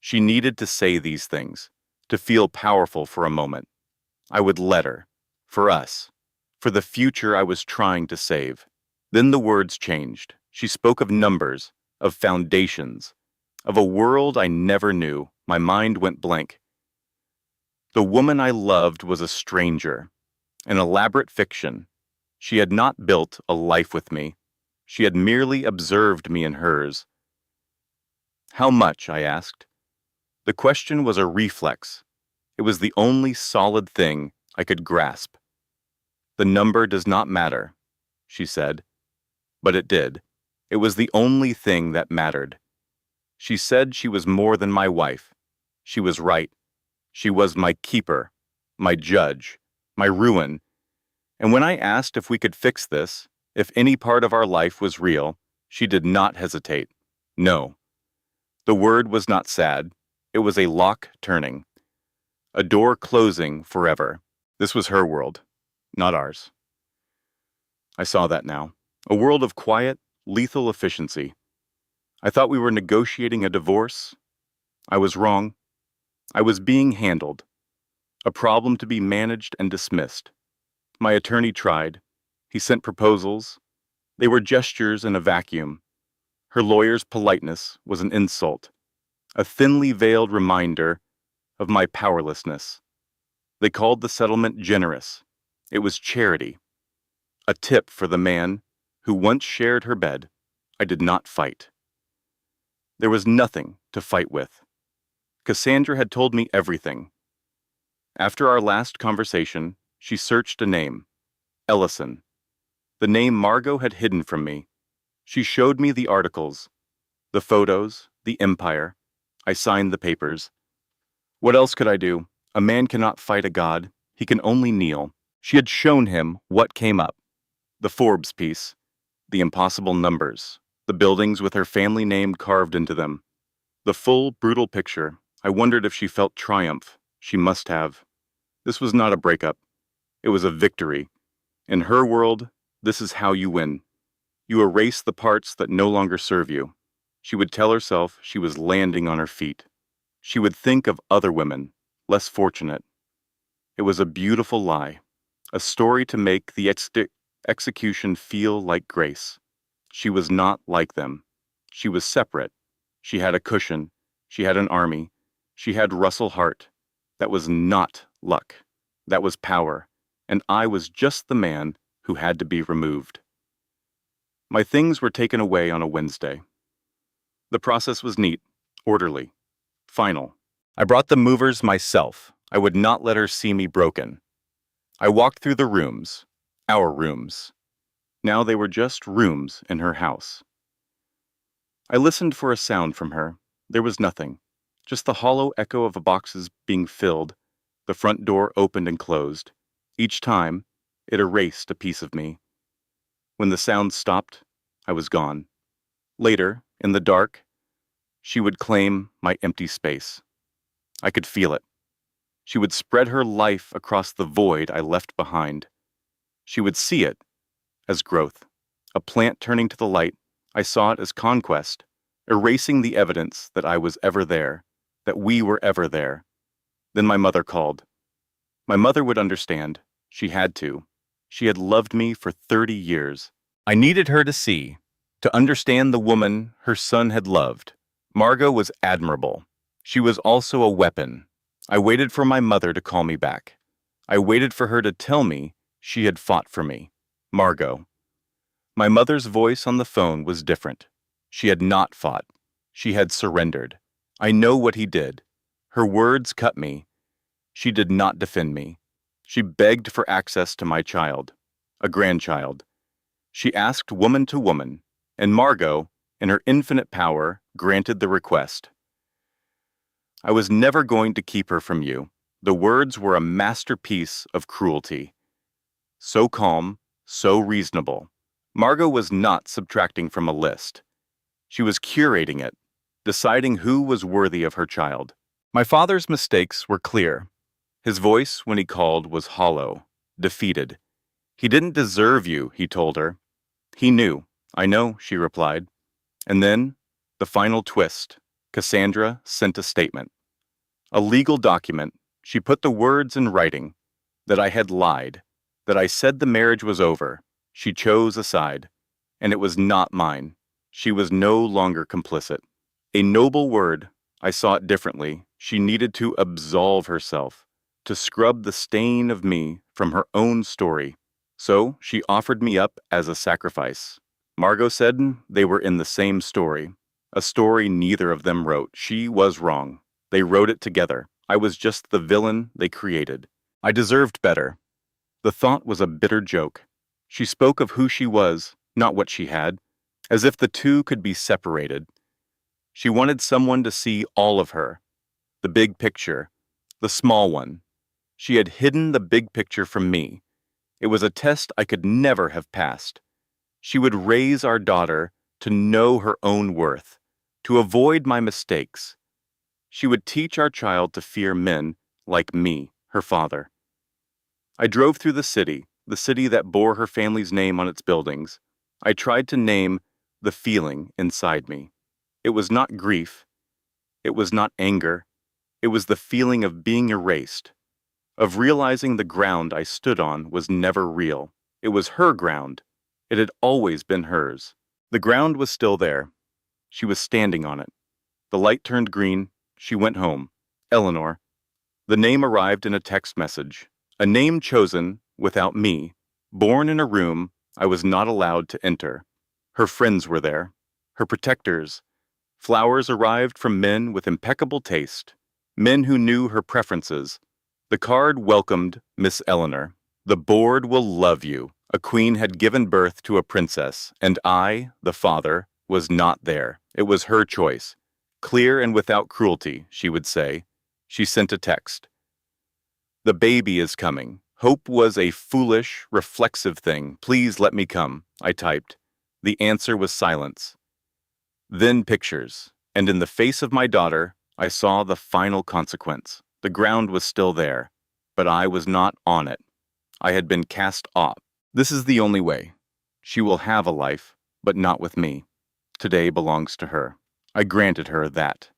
She needed to say these things, to feel powerful for a moment. I would let her. For us. For the future I was trying to save. Then the words changed. She spoke of numbers, of foundations, of a world I never knew. My mind went blank. The woman I loved was a stranger, an elaborate fiction. She had not built a life with me. She had merely observed me in hers. How much? I asked. The question was a reflex. It was the only solid thing I could grasp. The number does not matter, she said. But it did. It was the only thing that mattered. She said she was more than my wife. She was right. She was my keeper, my judge, my ruin. And when I asked if we could fix this, if any part of our life was real, she did not hesitate. No. The word was not sad. It was a lock turning. A door closing forever. This was her world, not ours. I saw that now. A world of quiet, lethal efficiency. I thought we were negotiating a divorce. I was wrong. I was being handled. A problem to be managed and dismissed. My attorney tried. He sent proposals. They were gestures in a vacuum. Her lawyer's politeness was an insult, a thinly veiled reminder of my powerlessness. They called the settlement generous. It was charity. A tip for the man who once shared her bed. I did not fight. There was nothing to fight with. Cassandra had told me everything. After our last conversation, she searched a name. Ellison. The name Margot had hidden from me. She showed me the articles, the photos, the empire. I signed the papers. What else could I do? A man cannot fight a god. He can only kneel. She had shown him what came up. The Forbes piece, the impossible numbers, the buildings with her family name carved into them. The full, brutal picture. I wondered if she felt triumph. She must have. This was not a breakup. It was a victory. In her world, this is how you win. You erase the parts that no longer serve you. She would tell herself she was landing on her feet. She would think of other women, less fortunate. It was a beautiful lie, a story to make the execution feel like grace. She was not like them. She was separate. She had a cushion. She had an army. She had Russell Hart. That was not luck. That was power. And I was just the man who had to be removed. My things were taken away on a Wednesday. The process was neat, orderly, final. I brought the movers myself. I would not let her see me broken. I walked through the rooms, our rooms. Now they were just rooms in her house. I listened for a sound from her. There was nothing, just the hollow echo of boxes being filled. The front door opened and closed. Each time, it erased a piece of me. When the sound stopped, I was gone. Later, in the dark, she would claim my empty space. I could feel it. She would spread her life across the void I left behind. She would see it as growth. A plant turning to the light, I saw it as conquest, erasing the evidence that I was ever there, that we were ever there. Then my mother called. My mother would understand. She had to. She had loved me for 30 years. I needed her to see, to understand the woman her son had loved. Margot was admirable. She was also a weapon. I waited for my mother to call me back. I waited for her to tell me she had fought for me. Margot. My mother's voice on the phone was different. She had not fought. She had surrendered. I know what he did. Her words cut me. She did not defend me. She begged for access to my child, a grandchild. She asked woman to woman, and Margot, in her infinite power, granted the request. I was never going to keep her from you. The words were a masterpiece of cruelty. So calm, so reasonable. Margot was not subtracting from a list. She was curating it, deciding who was worthy of her child. My father's mistakes were clear. His voice, when he called, was hollow, defeated. He didn't deserve you, he told her. He knew. I know, she replied. And then, the final twist. Cassandra sent a statement. A legal document. She put the words in writing. That I had lied. That I said the marriage was over. She chose a side. And it was not mine. She was no longer complicit. A noble word. I saw it differently. She needed to absolve herself, to scrub the stain of me from her own story. So she offered me up as a sacrifice. Margot said they were in the same story, a story neither of them wrote. She was wrong. They wrote it together. I was just the villain they created. I deserved better. The thought was a bitter joke. She spoke of who she was, not what she had, as if the two could be separated. She wanted someone to see all of her, the big picture, the small one. She had hidden the big picture from me. It was a test I could never have passed. She would raise our daughter to know her own worth, to avoid my mistakes. She would teach our child to fear men like me, her father. I drove through the city that bore her family's name on its buildings. I tried to name the feeling inside me. It was not grief. It was not anger. It was the feeling of being erased, of realizing the ground I stood on was never real. It was her ground. It had always been hers. The ground was still there. She was standing on it. The light turned green. She went home. Eleanor. The name arrived in a text message. A name chosen without me, born in a room I was not allowed to enter. Her friends were there. Her protectors. Flowers arrived from men with impeccable taste. Men who knew her preferences. The card welcomed Miss Eleanor. The board will love you. A queen had given birth to a princess, and I, the father, was not there. It was her choice. Clear and without cruelty, she would say. She sent a text. The baby is coming. Hope was a foolish, reflexive thing. Please let me come, I typed. The answer was silence. Then pictures, and in the face of my daughter, I saw the final consequence. The ground was still there, but I was not on it. I had been cast off. This is the only way. She will have a life, but not with me. Today belongs to her. I granted her that.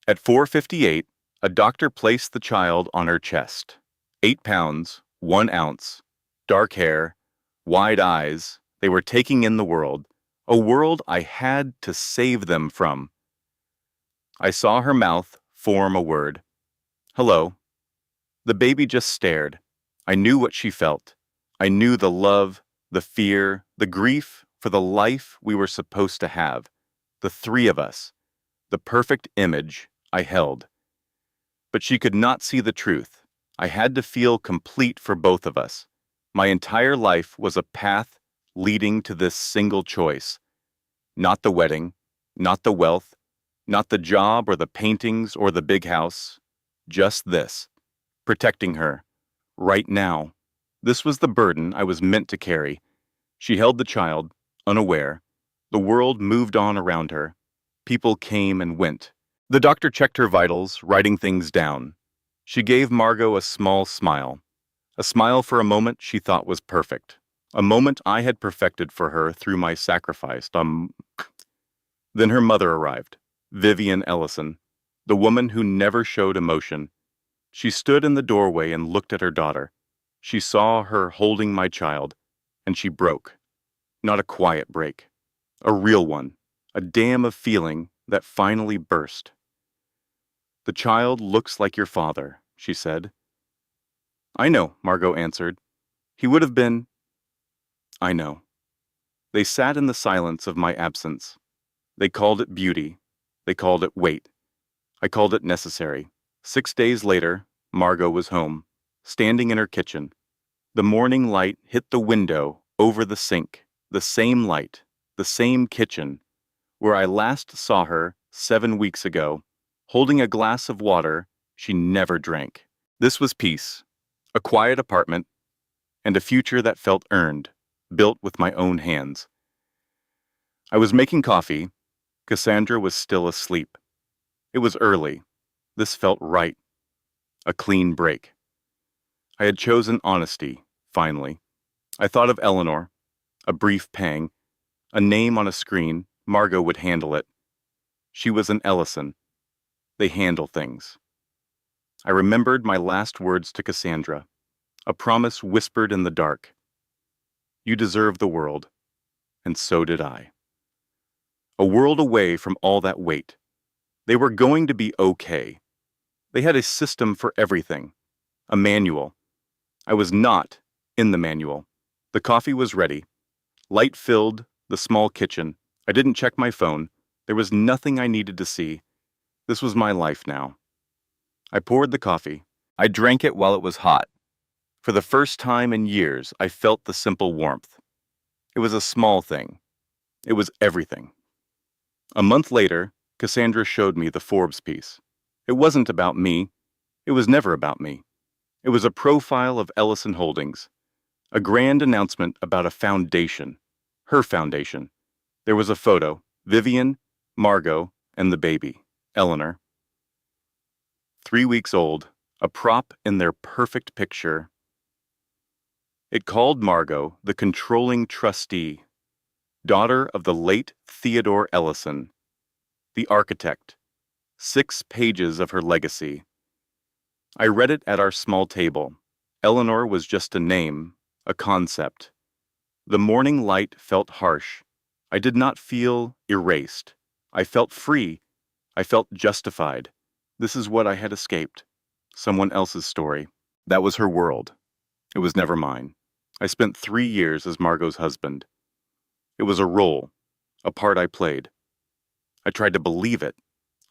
At 4:58, a doctor placed the child on her chest. 8 pounds, 1 ounce, dark hair, wide eyes. They were taking in the world, a world I had to save them from. I saw her mouth form a word. Hello. The baby just stared. I knew what she felt. I knew the love, the fear, the grief for the life we were supposed to have. The three of us. The perfect image I held. But she could not see the truth. I had to feel complete for both of us. My entire life was a path leading to this single choice. Not the wedding, not the wealth, not the job or the paintings or the big house. Just this. Protecting her. Right now. This was the burden I was meant to carry. She held the child, unaware. The world moved on around her. People came and went. The doctor checked her vitals, writing things down. She gave Margot a small smile. A smile for a moment she thought was perfect. A moment I had perfected for her through my sacrifice. Then her mother arrived, Vivian Ellison, the woman who never showed emotion. She stood in the doorway and looked at her daughter. She saw her holding my child, and she broke. Not a quiet break. A real one. A dam of feeling that finally burst. "The child looks like your father," she said. "I know," Margot answered. "He would have been—" "I know." They sat in the silence of my absence. They called it beauty. They called it weight. I called it necessary. 6 days later, Margot was home, standing in her kitchen. The morning light hit the window over the sink, the same light, the same kitchen, where I last saw her 7 weeks ago, holding a glass of water she never drank. This was peace, a quiet apartment, and a future that felt earned, built with my own hands. I was making coffee. Cassandra was still asleep. It was early. This felt right. A clean break. I had chosen honesty, finally. I thought of Eleanor. A brief pang. A name on a screen. Margot would handle it. She was an Ellison. They handle things. I remembered my last words to Cassandra. A promise whispered in the dark. You deserve the world. And so did I. A world away from all that weight. They were going to be okay. They had a system for everything. A manual. I was not in the manual. The coffee was ready. Light filled the small kitchen. I didn't check my phone. There was nothing I needed to see. This was my life now. I poured the coffee. I drank it while it was hot. For the first time in years, I felt the simple warmth. It was a small thing. It was everything. A month later, Cassandra showed me the Forbes piece. It wasn't about me. It was never about me. It was a profile of Ellison Holdings, a grand announcement about a foundation, her foundation. There was a photo, Vivian, Margot, and the baby, Eleanor. 3 weeks old, a prop in their perfect picture. It called Margot the controlling trustee, daughter of the late Theodore Ellison, the architect. 6 pages of her legacy. I read it at our small table. Eleanor was just a name, a concept. The morning light felt harsh. I did not feel erased. I felt free. I felt justified. This is what I had escaped. Someone else's story. That was her world. It was never mine. I spent 3 years as Margot's husband. It was a role, a part I played. I tried to believe it.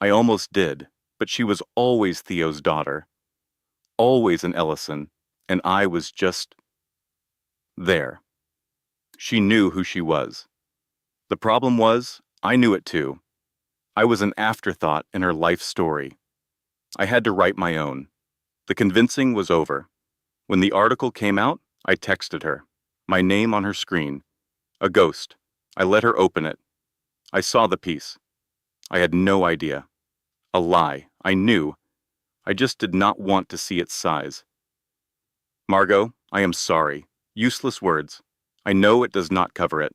I almost did, but she was always Theo's daughter. Always an Ellison, and I was just there. She knew who she was. The problem was, I knew it too. I was an afterthought in her life story. I had to write my own. The convincing was over. When the article came out, I texted her. My name on her screen. A ghost. I let her open it. I saw the piece. I had no idea. A lie. I knew. I just did not want to see its size. Margot, I am sorry. Useless words. I know it does not cover it.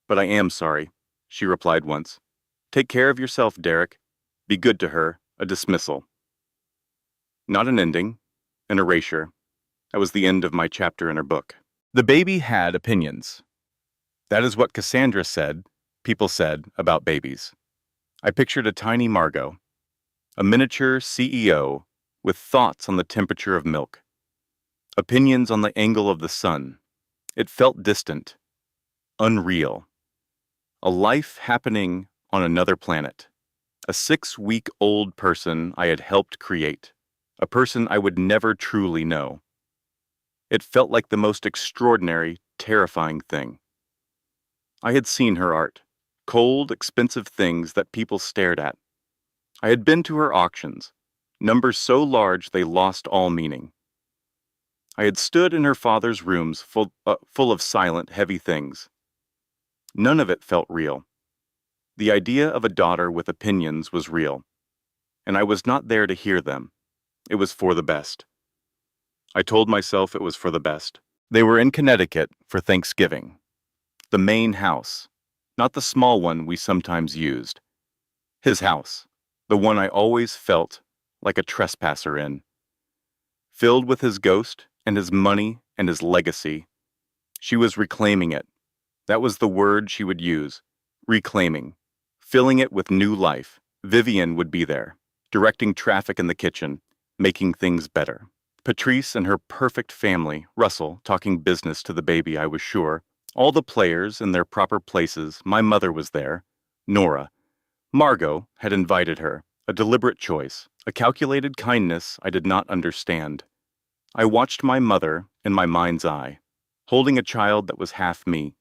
But I am sorry, she replied once. Take care of yourself, Derek. Be good to her. A dismissal. Not an ending. An erasure. That was the end of my chapter in her book. The baby had opinions. That is what Cassandra said, people said, about babies. I pictured a tiny Margot, a miniature CEO with thoughts on the temperature of milk, opinions on the angle of the sun. It felt distant, unreal. A life happening on another planet. A 6-week-old person I had helped create. A person I would never truly know. It felt like the most extraordinary, terrifying thing. I had seen her art. Cold, expensive things that people stared at. I had been to her auctions, numbers so large they lost all meaning. I had stood in her father's rooms full of silent, heavy things. None of it felt real. The idea of a daughter with opinions was real, and I was not there to hear them. It was for the best. I told myself it was for the best. They were in Connecticut for Thanksgiving. The main house, not the small one we sometimes used. His house, the one I always felt like a trespasser in. Filled with his ghost and his money and his legacy. She was reclaiming it. That was the word she would use. Reclaiming. Filling it with new life. Vivian would be there, directing traffic in the kitchen, making things better. Patrice and her perfect family, Russell, talking business to the baby, I was sure. All the players in their proper places. My mother was there. Nora. Margot had invited her. A deliberate choice. A calculated kindness I did not understand. I watched my mother in my mind's eye, holding a child that was half me,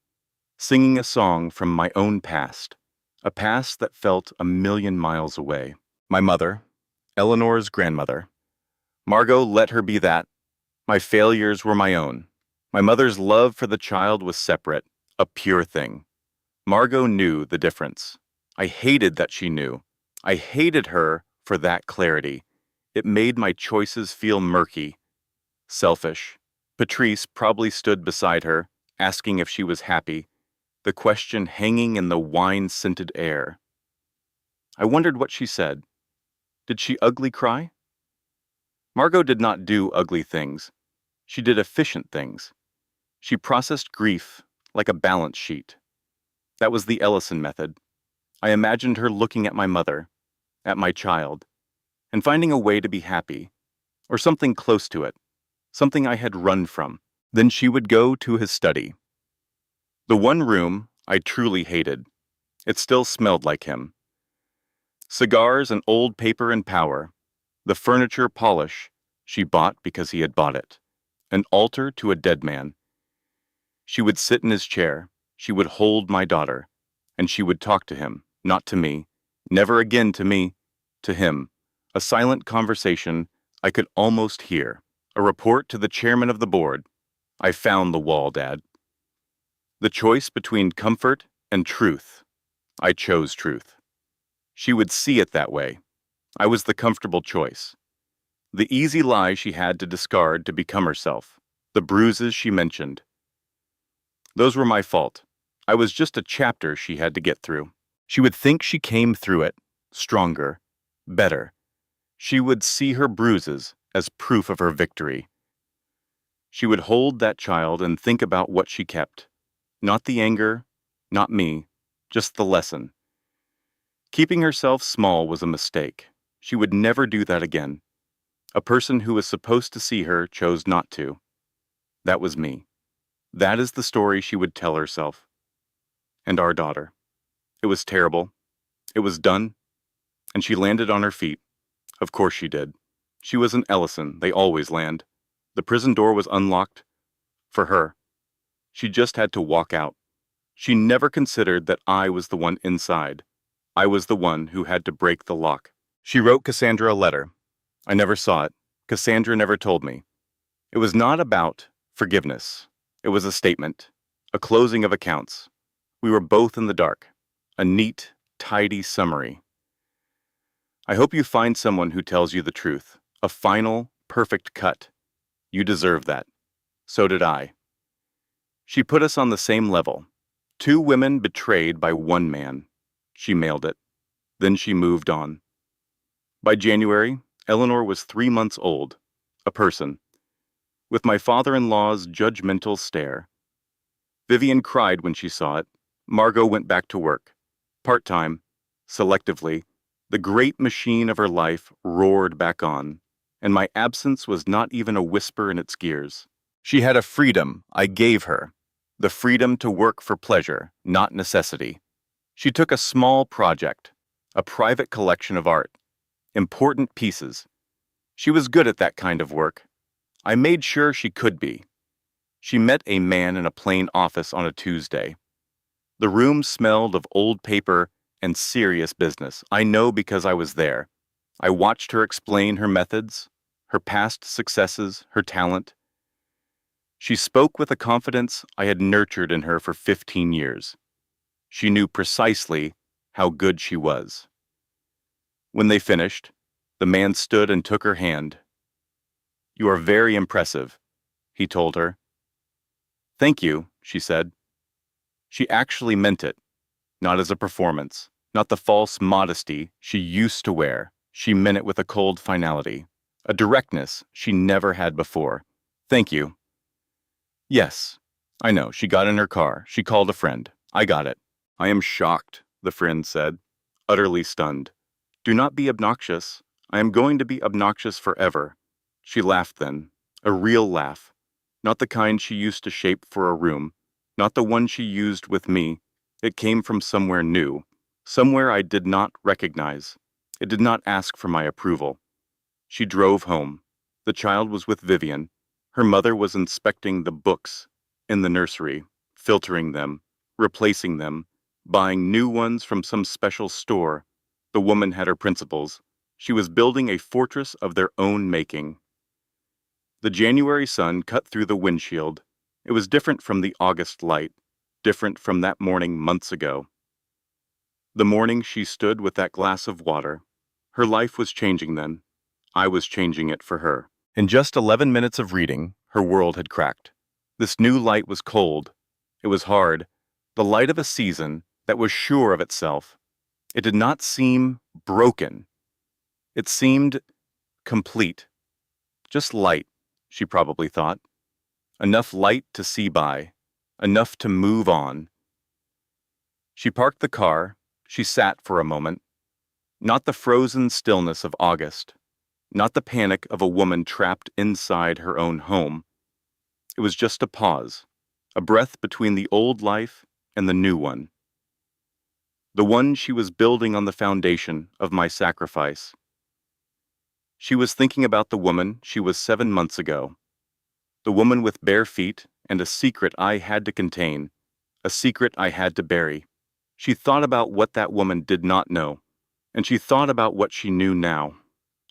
singing a song from my own past, a past that felt a million miles away. My mother, Eleanor's grandmother. Margot let her be that. My failures were my own. My mother's love for the child was separate, a pure thing. Margot knew the difference. I hated that she knew. I hated her for that clarity. It made my choices feel murky, selfish. Patrice probably stood beside her, asking if she was happy, the question hanging in the wine-scented air. I wondered what she said. Did she ugly cry? Margot did not do ugly things. She did efficient things. She processed grief like a balance sheet. That was the Ellison method. I imagined her looking at my mother, at my child, and finding a way to be happy, or something close to it, something I had run from. Then she would go to his study. The one room I truly hated. It still smelled like him. Cigars and old paper and power. The furniture polish she bought because he had bought it. An altar to a dead man. She would sit in his chair. She would hold my daughter. And she would talk to him, not to me. Never again to me, to him. A silent conversation I could almost hear. A report to the chairman of the board. I found the wall, Dad. The choice between comfort and truth. I chose truth. She would see it that way. I was the comfortable choice. The easy lie she had to discard to become herself. The bruises she mentioned. Those were my fault. I was just a chapter she had to get through. She would think she came through it, stronger, better. She would see her bruises as proof of her victory. She would hold that child and think about what she kept. Not the anger, not me, just the lesson. Keeping herself small was a mistake. She would never do that again. A person who was supposed to see her chose not to. That was me. That is the story she would tell herself. And our daughter. It was terrible. It was done. And she landed on her feet. Of course she did. She was an Ellison. They always land. The prison door was unlocked. For her. She just had to walk out. She never considered that I was the one inside. I was the one who had to break the lock. She wrote Cassandra a letter. I never saw it. Cassandra never told me. It was not about forgiveness. It was a statement, a closing of accounts. We were both in the dark. A neat, tidy summary. I hope you find someone who tells you the truth. A final, perfect cut. You deserve that. So did I. She put us on the same level. Two women betrayed by one man. She mailed it. Then she moved on. By January, Eleanor was 3 months old. A person. With my father-in-law's judgmental stare. Vivian cried when she saw it. Margot went back to work. Part-time. Selectively. The great machine of her life roared back on. And my absence was not even a whisper in its gears. She had a freedom I gave her. The freedom to work for pleasure, not necessity. She took a small project, a private collection of art, important pieces. She was good at that kind of work. I made sure she could be. She met a man in a plain office on a Tuesday. The room smelled of old paper and serious business. I know because I was there. I watched her explain her methods, her past successes, her talent. She spoke with a confidence I had nurtured in her for 15 years. She knew precisely how good she was. When they finished, the man stood and took her hand. "You are very impressive," he told her. "Thank you," she said. She actually meant it, not as a performance, not the false modesty she used to wear. She meant it with a cold finality, a directness she never had before. "Thank you." "Yes, I know." She got in her car. She called a friend. "I got it." "I am shocked," the friend said, utterly stunned. "Do not be obnoxious. I am going to be obnoxious forever." She laughed then, a real laugh, not the kind she used to shape for a room, not the one she used with me. It came from somewhere new, somewhere I did not recognize. It did not ask for my approval. She drove home. The child was with Vivian. Her mother was inspecting the books in the nursery, filtering them, replacing them, buying new ones from some special store. The woman had her principles. She was building a fortress of their own making. The January sun cut through the windshield. It was different from the August light, different from that morning months ago. The morning she stood with that glass of water. Her life was changing then. I was changing it for her. In just 11 minutes of reading, her world had cracked. This new light was cold. It was hard. The light of a season that was sure of itself. It did not seem broken. It seemed complete. Just light, she probably thought. Enough light to see by. Enough to move on. She parked the car. She sat for a moment. Not the frozen stillness of August. Not the panic of a woman trapped inside her own home. It was just a pause, a breath between the old life and the new one. The one she was building on the foundation of my sacrifice. She was thinking about the woman she was 7 months ago. The woman with bare feet and a secret I had to contain, a secret I had to bury. She thought about what that woman did not know, and she thought about what she knew now.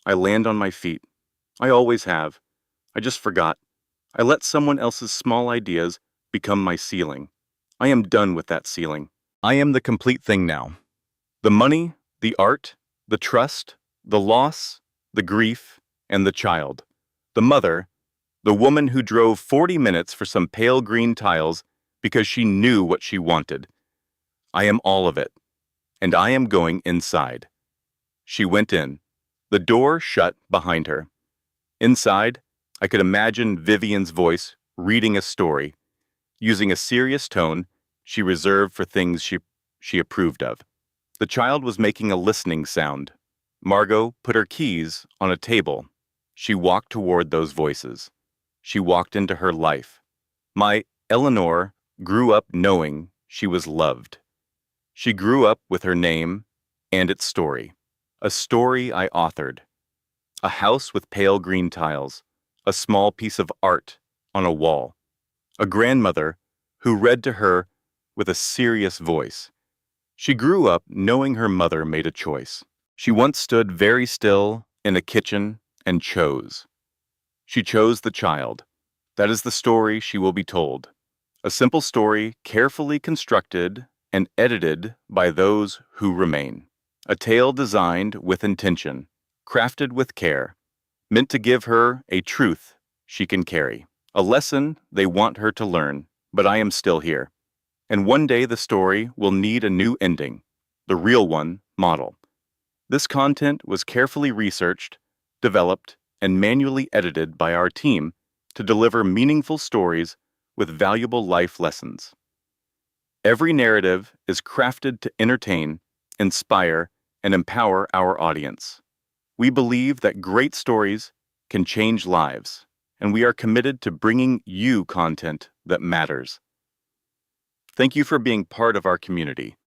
I land on my feet. I always have. I just forgot. I let someone else's small ideas become my ceiling. I am done with that ceiling. I am the complete thing now. The money, the art, the trust, the loss, the grief, and the child. The mother, the woman who drove 40 minutes for some pale green tiles because she knew what she wanted. I am all of it, and I am going inside. She went in. The door shut behind her. Inside, I could imagine Vivian's voice reading a story, using a serious tone she reserved for things she approved of. The child was making a listening sound. Margot put her keys on a table. She walked toward those voices. She walked into her life. My Eleanor grew up knowing she was loved. She grew up with her name and its story. A story I authored. A house with pale green tiles. A small piece of art on a wall. A grandmother who read to her with a serious voice. She grew up knowing her mother made a choice. She once stood very still in a kitchen and chose. She chose the child. That is the story she will be told. A simple story carefully constructed and edited by those who remain. A tale designed with intention, crafted with care, meant to give her a truth she can carry. A lesson they want her to learn, but I am still here. And one day the story will need a new ending, the real one, model. This content was carefully researched, developed, and manually edited by our team to deliver meaningful stories with valuable life lessons. Every narrative is crafted to entertain, inspire, and empower our audience. We believe that great stories can change lives, and we are committed to bringing you content that matters. Thank you for being part of our community.